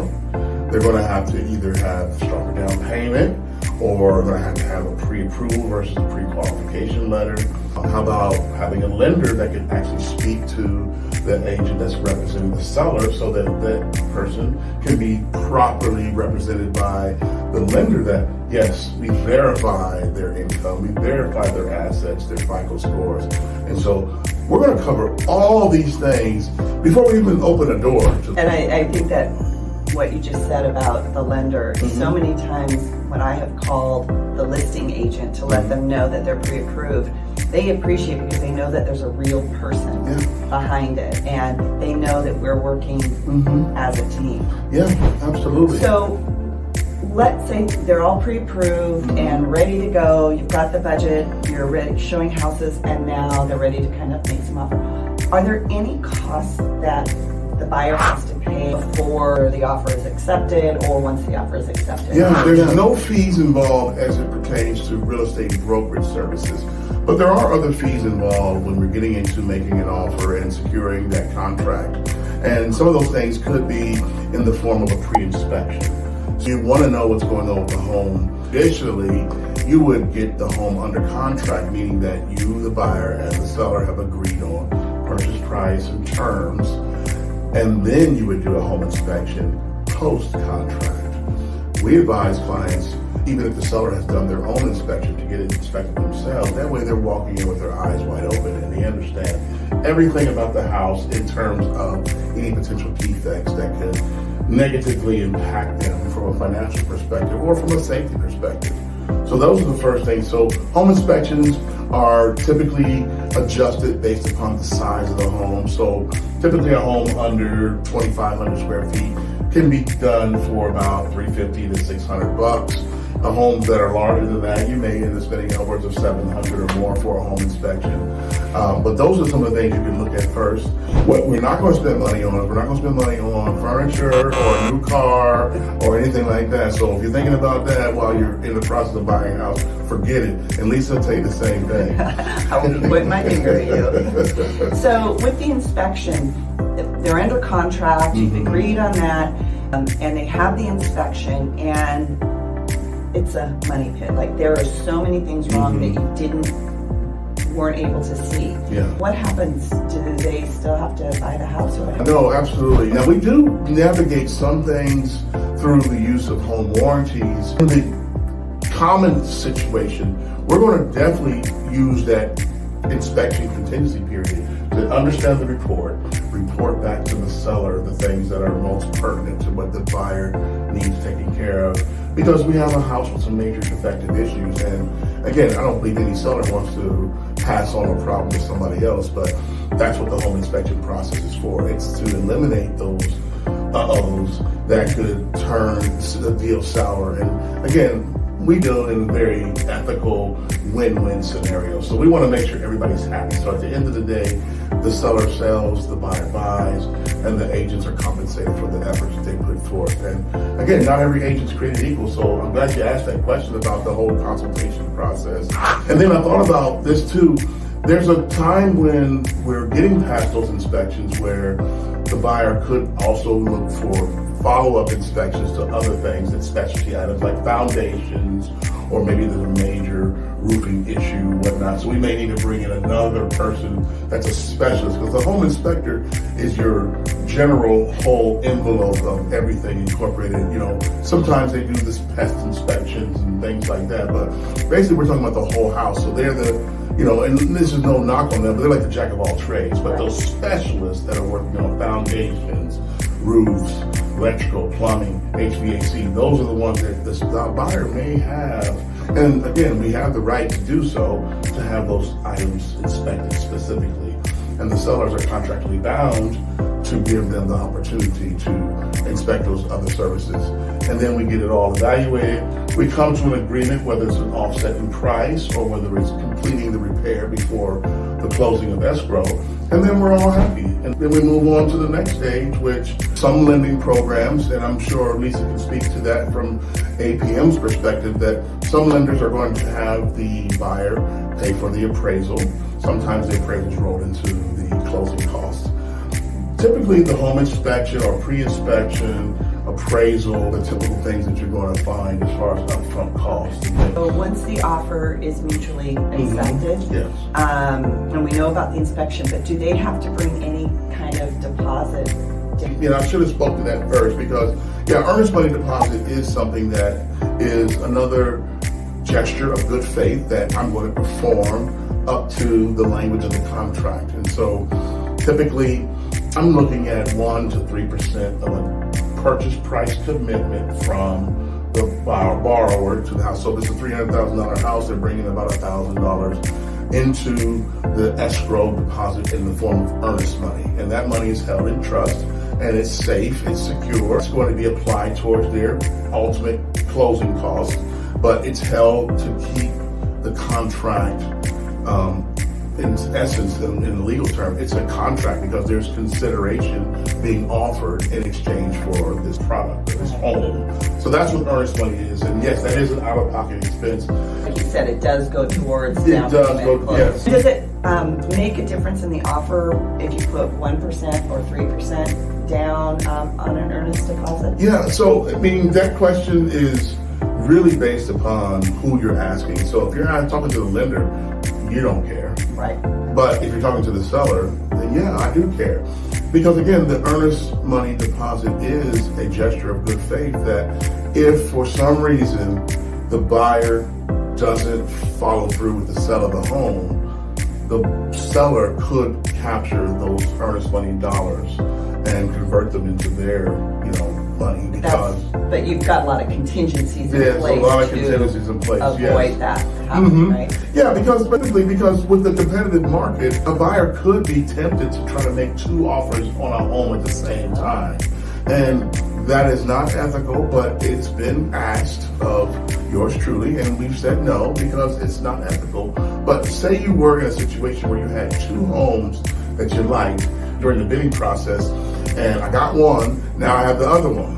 [SPEAKER 2] they're going to have to either have stronger down payment, or they're going to have a pre-approval versus a pre-qualification letter. How about having a lender that can actually speak to the agent that's representing the seller, so that that person can be properly represented by the lender, that yes, we verify their income, we verify their assets, their FICO scores. And so we're going to cover all these things before we even open a door.
[SPEAKER 1] And I think that what you just said about the lender, so many times when I have called the listing agent to let them know that they're pre-approved, they appreciate it because they know that there's a real person behind it, and they know that we're working as a team.
[SPEAKER 2] Yeah, absolutely.
[SPEAKER 1] So let's say they're all pre-approved and ready to go. You've got the budget, you're ready, showing houses, and now they're ready to kind of make some offer. Are there any costs that the buyer has to pay before the offer is accepted, or once the offer is accepted?
[SPEAKER 2] Yeah, there's no fees involved as it pertains to real estate brokerage services. But there are other fees involved when we're getting into making an offer and securing that contract. And some of those things could be in the form of a pre-inspection. So you want to know what's going on with the home. Additionally, you would get the home under contract, meaning that you, the buyer, and the seller have agreed on purchase price and terms. And then you would do a home inspection post-contract. We advise clients, even if the seller has done their own inspection, to get it inspected themselves. That way they're walking in with their eyes wide open, and they understand everything about the house in terms of any potential defects that could negatively impact them from a financial perspective or from a safety perspective. So those are the first things. So home inspections are typically adjusted based upon the size of the home. So typically a home under 2,500 square feet can be done for about $350 to $600. Homes that are larger than that, you may end up spending upwards of $700 or more for a home inspection. But those are some of the things you can look at first. What we're not going to spend money on is we're not going to spend money on furniture or a new car or anything like that. So if you're thinking about that while you're in the process of buying a house, forget it. And Lisa will tell you the same thing.
[SPEAKER 1] I will be putting my finger at you. So with the inspection, they're under contract, you've agreed on that, and they have the inspection, and it's a money pit. Like, there are so many things wrong that you weren't able to see.
[SPEAKER 2] Yeah. What
[SPEAKER 1] happens? Do they still have to buy the house? Or
[SPEAKER 2] No, absolutely. Now, we do navigate some things through the use of home warranties. In the common situation, we're going to definitely use that inspection contingency period to understand the report back to the seller the things that are most pertinent to what the buyer needs taken care of. Because we have a house with some major defective issues, and again, I don't believe any seller wants to pass on a problem to somebody else, but that's what the home inspection process is for. It's to eliminate those uh-ohs that could turn the deal sour. And again, we do it in a very ethical win-win scenario. So we want to make sure everybody's happy. So at the end of the day, the seller sells, the buyer buys, and the agents are compensated for the efforts that they put forth. And again, not every agent's created equal. So I'm glad you asked that question about the whole consultation process. And then I thought about this too. There's a time when we're getting past those inspections where the buyer could also look for follow-up inspections to other things, and specialty items like foundations, or maybe there's a major roofing issue, whatnot. So we may need to bring in another person that's a specialist, because the home inspector is your general whole envelope of everything incorporated. You know, sometimes they do this pest inspections and things like that, but basically we're talking about the whole house. So they're the, you know, and this is no knock on them, but they're like the jack of all trades. But those specialists that are working on foundations, roofs, electrical, plumbing, HVAC, those are the ones that the buyer may have. And again, we have the right to do so, to have those items inspected specifically. And the sellers are contractually bound to give them the opportunity to inspect those other services. And then we get it all evaluated. We come to an agreement, whether it's an offset in price or whether it's completing the repair before the closing of escrow. And then we're all happy. And then we move on to the next stage, which some lending programs, and I'm sure Lisa can speak to that from APM's perspective, that some lenders are going to have the buyer pay for the appraisal. Sometimes the appraisal is rolled into the closing costs. Typically, the home inspection or pre-inspection, appraisal, the typical things that you're going to find as far as upfront costs.
[SPEAKER 1] So once the offer is mutually accepted,
[SPEAKER 2] Yes.
[SPEAKER 1] And we know about the inspection, but do they have to bring any kind of deposit?
[SPEAKER 2] You know, I should have spoke to that first, because, yeah, earnest money deposit is something that is another gesture of good faith that I'm going to perform up to the language of the contract. And so typically I'm looking at 1 to 3% of a purchase price commitment from the borrower to the house. So if it's a $300,000 house, they're bringing about $1,000 into the escrow deposit in the form of earnest money. And that money is held in trust, and it's safe, it's secure. It's going to be applied towards their ultimate closing costs, but it's held to keep the contract, in essence, in the legal term, it's a contract because there's consideration being offered in exchange for this product, this home. So that's what earnest money is. And yes, that is an out-of-pocket expense.
[SPEAKER 1] Like you said, it does go towards
[SPEAKER 2] It
[SPEAKER 1] down
[SPEAKER 2] does
[SPEAKER 1] payment.
[SPEAKER 2] go, yes.
[SPEAKER 1] Does it make a difference in the offer if you put 1% or 3% down on an earnest deposit?
[SPEAKER 2] Yeah, so I mean, that question is really based upon who you're asking. So if you're not talking to the lender, you don't care.
[SPEAKER 1] Right.
[SPEAKER 2] But if you're talking to the seller, then yeah, I do care. Because again, the earnest money deposit is a gesture of good faith that if for some reason the buyer doesn't follow through with the sale of the home, the seller could capture those earnest money dollars and convert them into their, money. Because
[SPEAKER 1] but you've got a lot of contingencies in
[SPEAKER 2] there's
[SPEAKER 1] place
[SPEAKER 2] a lot of contingencies in place.
[SPEAKER 1] avoid that happening, right?
[SPEAKER 2] Yeah, because with the competitive market, a buyer could be tempted to try to make 2 offers on a home at the same time. And that is not ethical, but it's been asked of yours truly, and we've said no because it's not ethical. But say you were in a situation where you had 2 homes that you liked during the bidding process, and I got one, now I have the other one.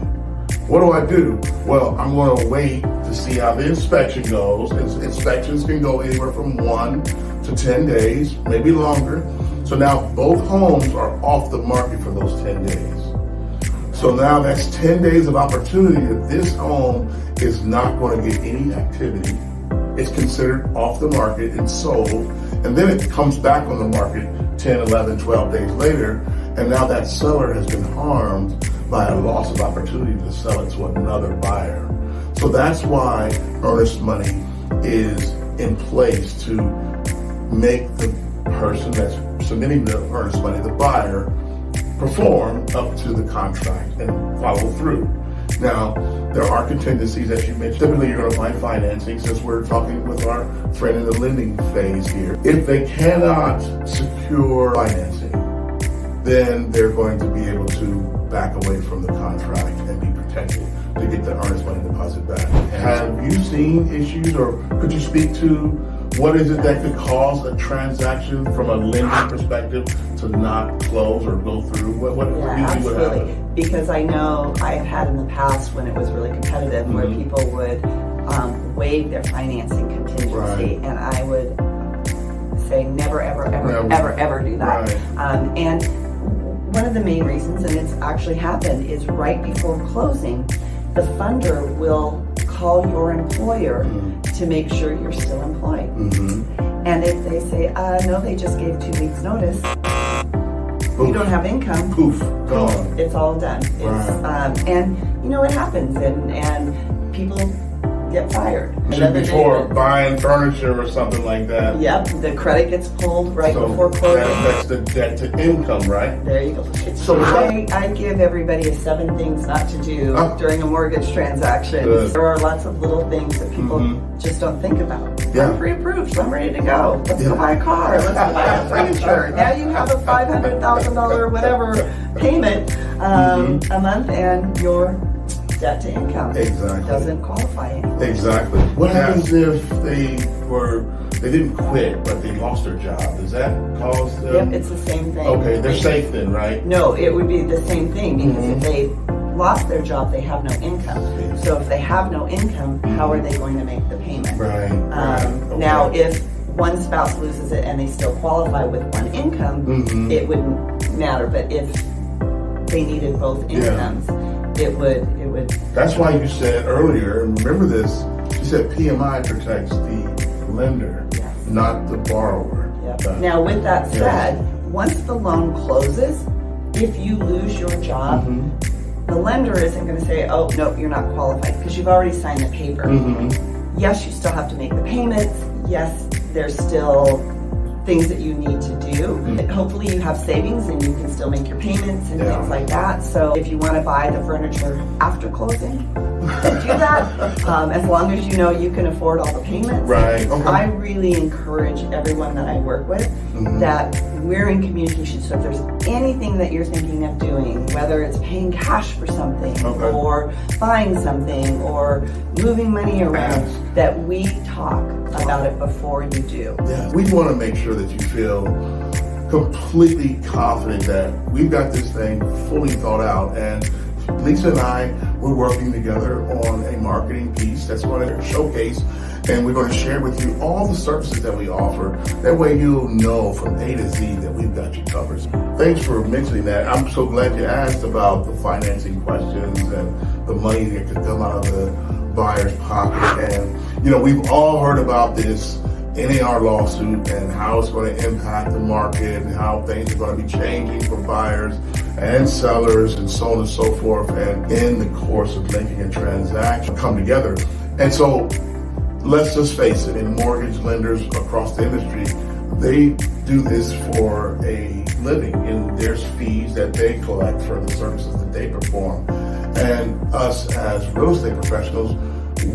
[SPEAKER 2] What do I do? Well, I'm going to wait to see how the inspection goes. Inspections can go anywhere from 1 to 10 days, maybe longer. So now both homes are off the market for those 10 days. So now that's 10 days of opportunity. If this home is not going to get any activity, it's considered off the market and sold. And then it comes back on the market 10, 11, 12 days later. And now that seller has been harmed by a loss of opportunity to sell it to another buyer. So that's why earnest money is in place to make the person that's submitting the earnest money, the buyer, perform up to the contract and follow through. Now, there are contingencies, as you mentioned. Typically, you're going to find financing, since we're talking with our friend in the lending phase here. If they cannot secure financing, then they're going to be able to back away from the contract and be protected to get the earnest money deposit back. Have you seen issues, or could you speak to what is it that could cause a transaction from a lending perspective to not close or go through? What usually would happen?
[SPEAKER 1] Because I know I've had in the past when it was really competitive where people would waive their financing contingency, and I would say never, ever, ever, ever, ever do that.
[SPEAKER 2] Right.
[SPEAKER 1] And one of the main reasons, and it's actually happened, is right before closing, the funder will call your employer to make sure you're still employed. if they say, no, they just gave 2 weeks notice, you don't have income,
[SPEAKER 2] poof, gone.
[SPEAKER 1] It's all done.
[SPEAKER 2] Right.
[SPEAKER 1] And you know, it happens, and people get fired.
[SPEAKER 2] Before buying furniture or something like that.
[SPEAKER 1] Yep, the credit gets pulled right before closing.
[SPEAKER 2] That's the debt to income, right?
[SPEAKER 1] There you go. So I give everybody 7 things not to do during a mortgage transaction.
[SPEAKER 2] Good.
[SPEAKER 1] There are lots of little things that people just don't think about.
[SPEAKER 2] Yeah.
[SPEAKER 1] I'm pre-approved, so I'm ready to go. Let's go buy a car. Let's go buy furniture. Now you have a $500,000 whatever payment a month, and your debt to income doesn't qualify anymore.
[SPEAKER 2] Exactly. What happens if they didn't quit but they lost their job? Does that cause them?
[SPEAKER 1] Yep, it's the same thing.
[SPEAKER 2] Okay, they're safe then, right?
[SPEAKER 1] No, it would be the same thing, because if they lost their job, they have no income. So if they have no income, how are they going to make the payment?
[SPEAKER 2] Right. Okay.
[SPEAKER 1] Now, if one spouse loses it and they still qualify with one income, it wouldn't matter. But if they needed both incomes, it would.
[SPEAKER 2] That's why you said earlier, and remember this, you said P.M.I. protects the lender, not the borrower.
[SPEAKER 1] Yep. Now, with that said, once the loan closes, if you lose your job, the lender isn't going to say, oh, no, you're not qualified, because you've already signed the paper. Yes, you still have to make the payments. Yes, there's still things that you need to do. Hopefully you have savings and you can still make your payments and things like that. So if you want to buy the furniture after closing, do that. As long as you know you can afford all the payments.
[SPEAKER 2] Right. Okay.
[SPEAKER 1] I really encourage everyone that I work with that we're in communication. So if there's anything that you're thinking of doing, whether it's paying cash for something or buying something or moving money around, that we talk about it before you do.
[SPEAKER 2] Yeah, we want to make sure that you feel completely confident that we've got this thing fully thought out. And Lisa and I, we're working together on a marketing piece that's going to showcase, and we're going to share with you all the services that we offer. That way you'll know from A to Z that we've got you covered. Thanks for mentioning that. I'm so glad you asked about the financing questions and the money that could come out of the buyer's pocket. And, you know, we've all heard about this NAR lawsuit and how it's going to impact the market and how things are going to be changing for buyers and sellers and so on and so forth. And in the course of making a transaction come together. And so let's just face it, in mortgage lenders across the industry, they do this for a living, and there's fees that they collect for the services that they perform. And us as real estate professionals,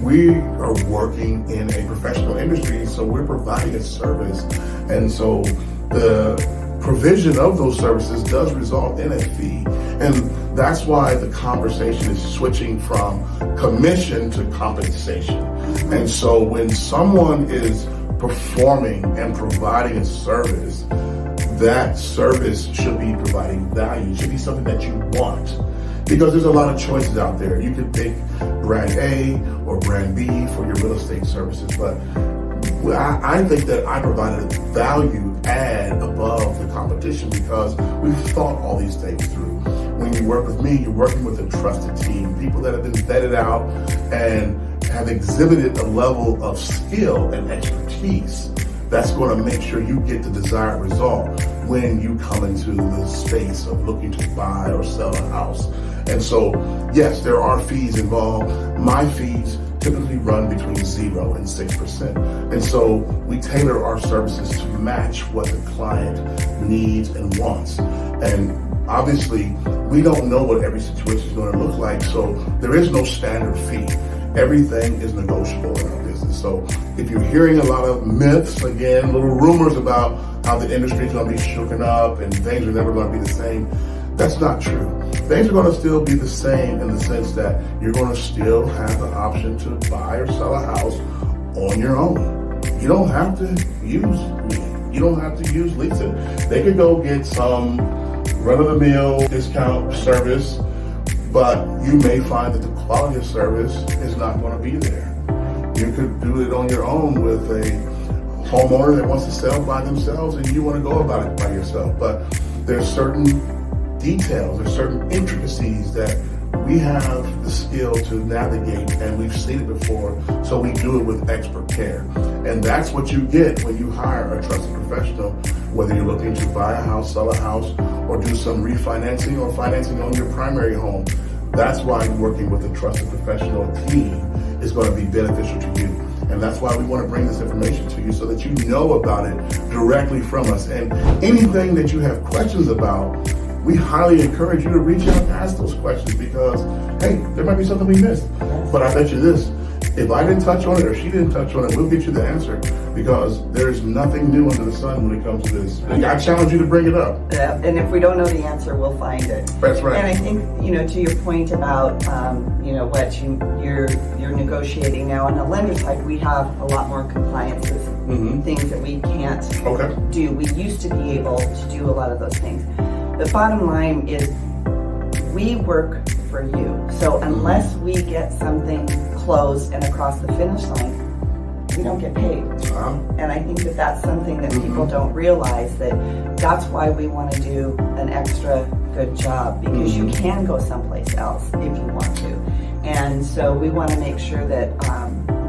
[SPEAKER 2] we are working in a professional industry, so we're providing a service. And so the provision of those services does result in a fee. And that's why the conversation is switching from commission to compensation. And so when someone is performing and providing a service, that service should be providing value. It should be something that you want. Because there's a lot of choices out there. You could pick brand A or brand B for your real estate services, but I think that I provided a value add above the competition because we've thought all these things through. When you work with me, you're working with a trusted team, people that have been vetted out and have exhibited a level of skill and expertise that's going to make sure you get the desired result when you come into the space of looking to buy or sell a house. And so, yes, there are fees involved. My fees typically run between 0 and 6%. And so we tailor our services to match what the client needs and wants. And obviously, we don't know what every situation is going to look like, so there is no standard fee. Everything is negotiable in our business. So if you're hearing a lot of myths, again, little rumors about how the industry is going to be shooken up and things are never going to be the same, that's not true. Things are going to still be the same in the sense that you're going to still have the option to buy or sell a house on your own. You don't have to use me. You don't have to use Lisa. They could go get some run-of-the-mill discount service, but you may find that the quality of service is not going to be there. You could do it on your own with a homeowner that wants to sell by themselves and you want to go about it by yourself. But there's certain details, there's certain intricacies that we have the skill to navigate, and we've seen it before, so we do it with expert care. And that's what you get when you hire a trusted professional, whether you're looking to buy a house, sell a house, or do some refinancing or financing on your primary home. That's why working with a trusted professional team is going to be beneficial to you. And that's why we want to bring this information to you so that you know about it directly from us. And anything that you have questions about, we highly encourage you to reach out and ask those questions because, hey, there might be something we missed. But I bet you this, if I didn't touch on it or she didn't touch on it, we'll get you the answer because there's nothing new under the sun when it comes to this. I challenge you to bring it up.
[SPEAKER 1] Yeah, and if we don't know the answer, we'll find it.
[SPEAKER 2] That's right.
[SPEAKER 1] And I think, to your point about, what you're negotiating now on the lender side, we have a lot more compliances, things that we can't do. We used to be able to do a lot of those things. The bottom line is we work for you. So unless we get something closed and across the finish line, we don't get paid. And I think that that's something that people don't realize, that's why we want to do an extra good job, because you can go someplace else if you want to. And so we want to make sure that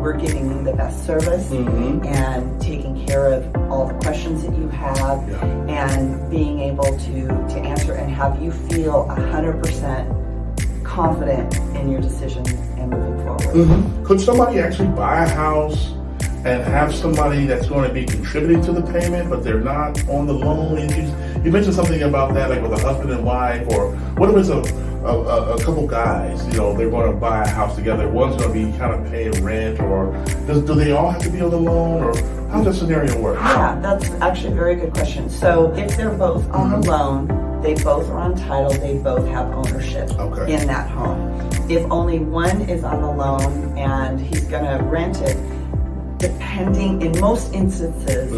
[SPEAKER 1] we're giving you the best service and taking care of all the questions that you have and being able to answer and have you feel 100% confident in your decision and moving forward.
[SPEAKER 2] Could somebody actually buy a house and have somebody that's going to be contributing to the payment, but they're not on the loan? You mentioned something about that, like with a husband and wife, or what if it's a couple guys, they're going to buy a house together. One's going to be kind of paying rent, or do they all have to be on the loan, or how does that scenario work?
[SPEAKER 1] Yeah, that's actually a very good question. So if they're both on the loan, they both are on title, they both have ownership in that home. If only one is on the loan and he's going to rent it, depending, in most instances,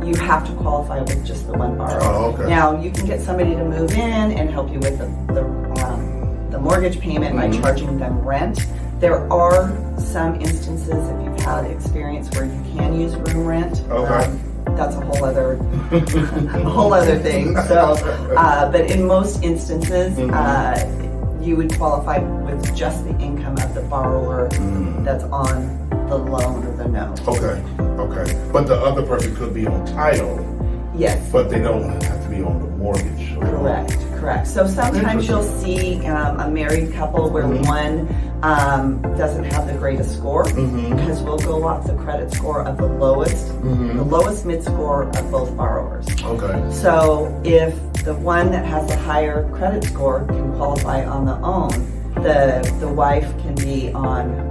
[SPEAKER 1] you have to qualify with just the one borrower. Now, you can get somebody to move in and help you with the mortgage payment by charging them rent. There are some instances, if you've had experience, where you can use room rent. That's a whole other thing. So, but in most instances, you would qualify with just the income of the borrower that's on the loan or the note.
[SPEAKER 2] Okay. But the other person could be on title.
[SPEAKER 1] Yes.
[SPEAKER 2] But they don't have to be on the mortgage.
[SPEAKER 1] Correct. So sometimes you'll see a married couple where one doesn't have the greatest score, because we'll go off the credit score of the lowest mid score of both borrowers. So if the one that has the higher credit score can qualify on the own, the wife can be on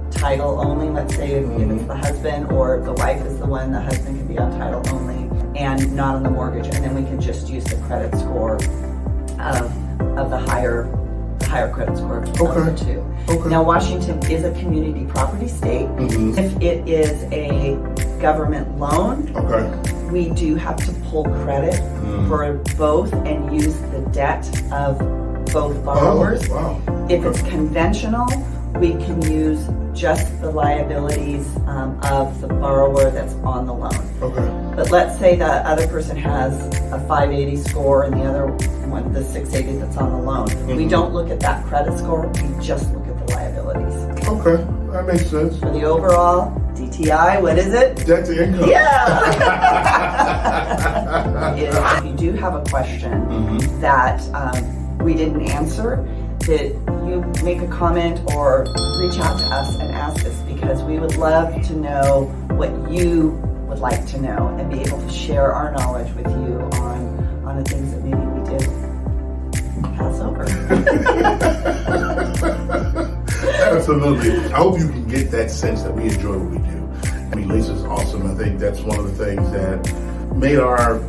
[SPEAKER 1] title only, let's say if it's the husband, or if the wife is the one, the husband can be on title only and not on the mortgage, and then we can just use the credit score of the higher credit score of the two. Now, Washington is a community property state. If it is a government loan, we do have to pull credit for both and use the debt of both borrowers. If it's conventional, we can use just the liabilities of the borrower that's on the loan. But let's say the other person has a 580 score and the other one, the 680 that's on the loan. We don't look at that credit score, we just look at the liabilities.
[SPEAKER 2] That makes sense.
[SPEAKER 1] For the overall DTI, what is it?
[SPEAKER 2] Debt to income.
[SPEAKER 1] If you do have a question that we didn't answer, that you make a comment or reach out to us and ask us, because we would love to know what you would like to know and be able to share our knowledge with you on the things that maybe we did pass over.
[SPEAKER 2] Absolutely. I hope you can get that sense that we enjoy what we do. I mean, Lisa's awesome. I think that's one of the things that made our,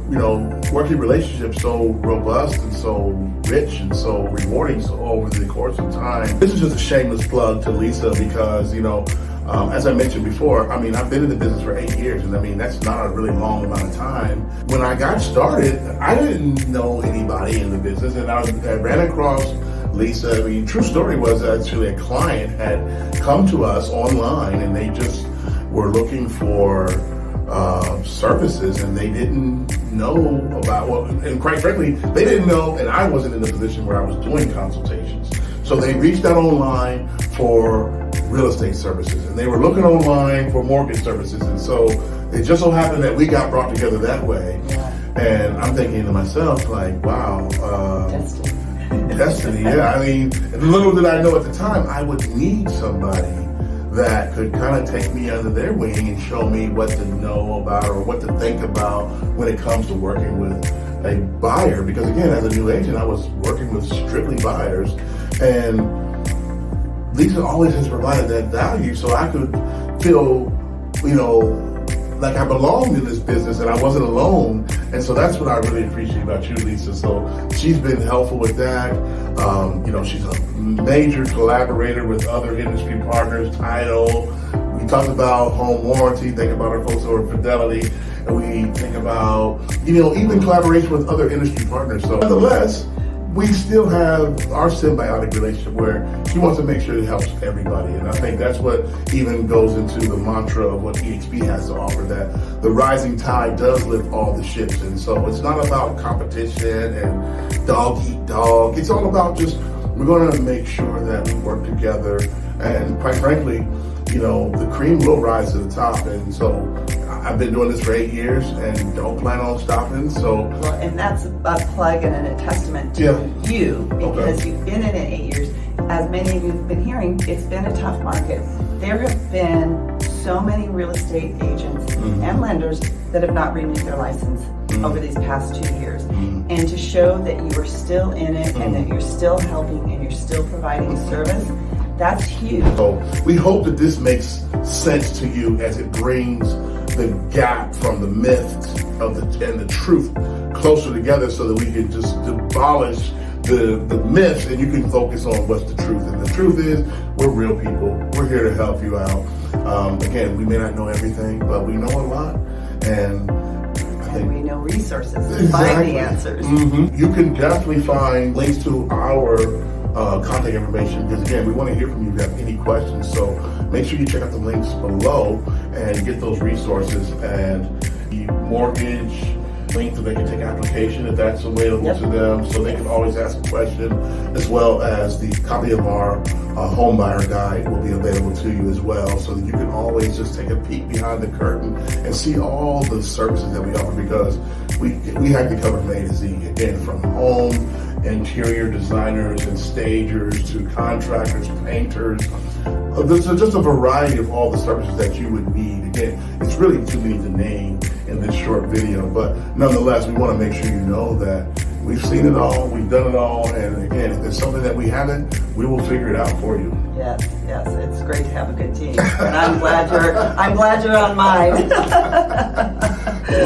[SPEAKER 2] working relationship so robust and so rich and so rewarding over the course of time. This is just a shameless plug to Lisa because, as I mentioned before, I've been in the business for 8 years, and that's not a really long amount of time. When I got started, I didn't know anybody in the business, and I ran across Lisa. True story was actually a client had come to us online, and they just were looking for services, and they didn't know about and quite frankly, they didn't know, and I wasn't in the position where I was doing consultations. So they reached out online for real estate services, and they were looking online for mortgage services, and so it just so happened that we got brought together that way.
[SPEAKER 1] Yeah.
[SPEAKER 2] And I'm thinking to myself, like, wow, destiny. Yeah, I mean, little did I know at the time I would need somebody that could kind of take me under their wing and show me what to know about or what to think about when it comes to working with a buyer. Because again, as a new agent, I was working with strictly buyers, and Lisa always has provided that value, so I could feel, like I belonged in this business and I wasn't alone. And so that's what I really appreciate about you, Lisa. So she's been helpful with that. She's a major collaborator with other industry partners, title. We talked about home warranty, think about our folks over Fidelity, and we think about, even collaboration with other industry partners. So nonetheless, we still have our symbiotic relationship where she wants to make sure it helps everybody. And I think that's what even goes into the mantra of what EXP has to offer, that the rising tide does lift all the ships. And so it's not about competition and dog eat dog. It's all about just, we're going to make sure that we work together. And quite frankly, the cream will rise to the top. And so I've been doing this for 8 years and don't plan on stopping. So,
[SPEAKER 1] well, and that's a plug and a testament to you, because you've been in it 8 years. As many of you have been hearing, it's been a tough market. There have been so many real estate agents and lenders that have not renewed their license over these past 2 years. And to show that you are still in it and that you're still helping and you're still providing service, that's huge.
[SPEAKER 2] So we hope that this makes sense to you as it brings the gap from the myths and the truth closer together, so that we can just abolish the myths and you can focus on what's the truth. And the truth is, we're real people. We're here to help you out. Again, we may not know everything, but we know a lot. And I think
[SPEAKER 1] we know resources to find the answers.
[SPEAKER 2] You can definitely find links to our contact information, because again, we want to hear from you if you have any questions. So make sure you check out the links below and get those resources, and the mortgage link so they can take application if that's available to them, so they can always ask a question, as well as the copy of our home buyer guide will be available to you as well, so that you can always just take a peek behind the curtain and see all the services that we offer, because we have you covered from A to Z, again, from home, interior designers and stagers to contractors, painters. There's just a variety of all the services that you would need. Again, it's really too many to name in this short video, but nonetheless, we want to make sure you know that we've seen it all, we've done it all, and again, if there's something that we haven't, we will figure it out for you.
[SPEAKER 1] Yes, it's great to have a good team, and I'm glad you're on mine.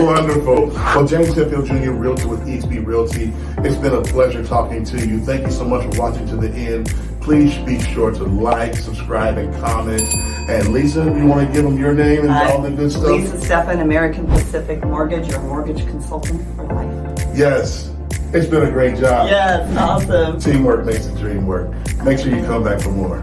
[SPEAKER 2] Wonderful. Well, James Hetfield Jr., Realtor with EXP Realty, it's been a pleasure talking to you. Thank you so much for watching to the end. Please be sure to like, subscribe, and comment. And Lisa, you want to give them your name and all the good stuff?
[SPEAKER 1] Lisa Steffan, American Pacific Mortgage, your mortgage consultant for life.
[SPEAKER 2] Yes. It's been a great job.
[SPEAKER 1] Yes, awesome.
[SPEAKER 2] Teamwork makes the dream work. Make sure you come back for more.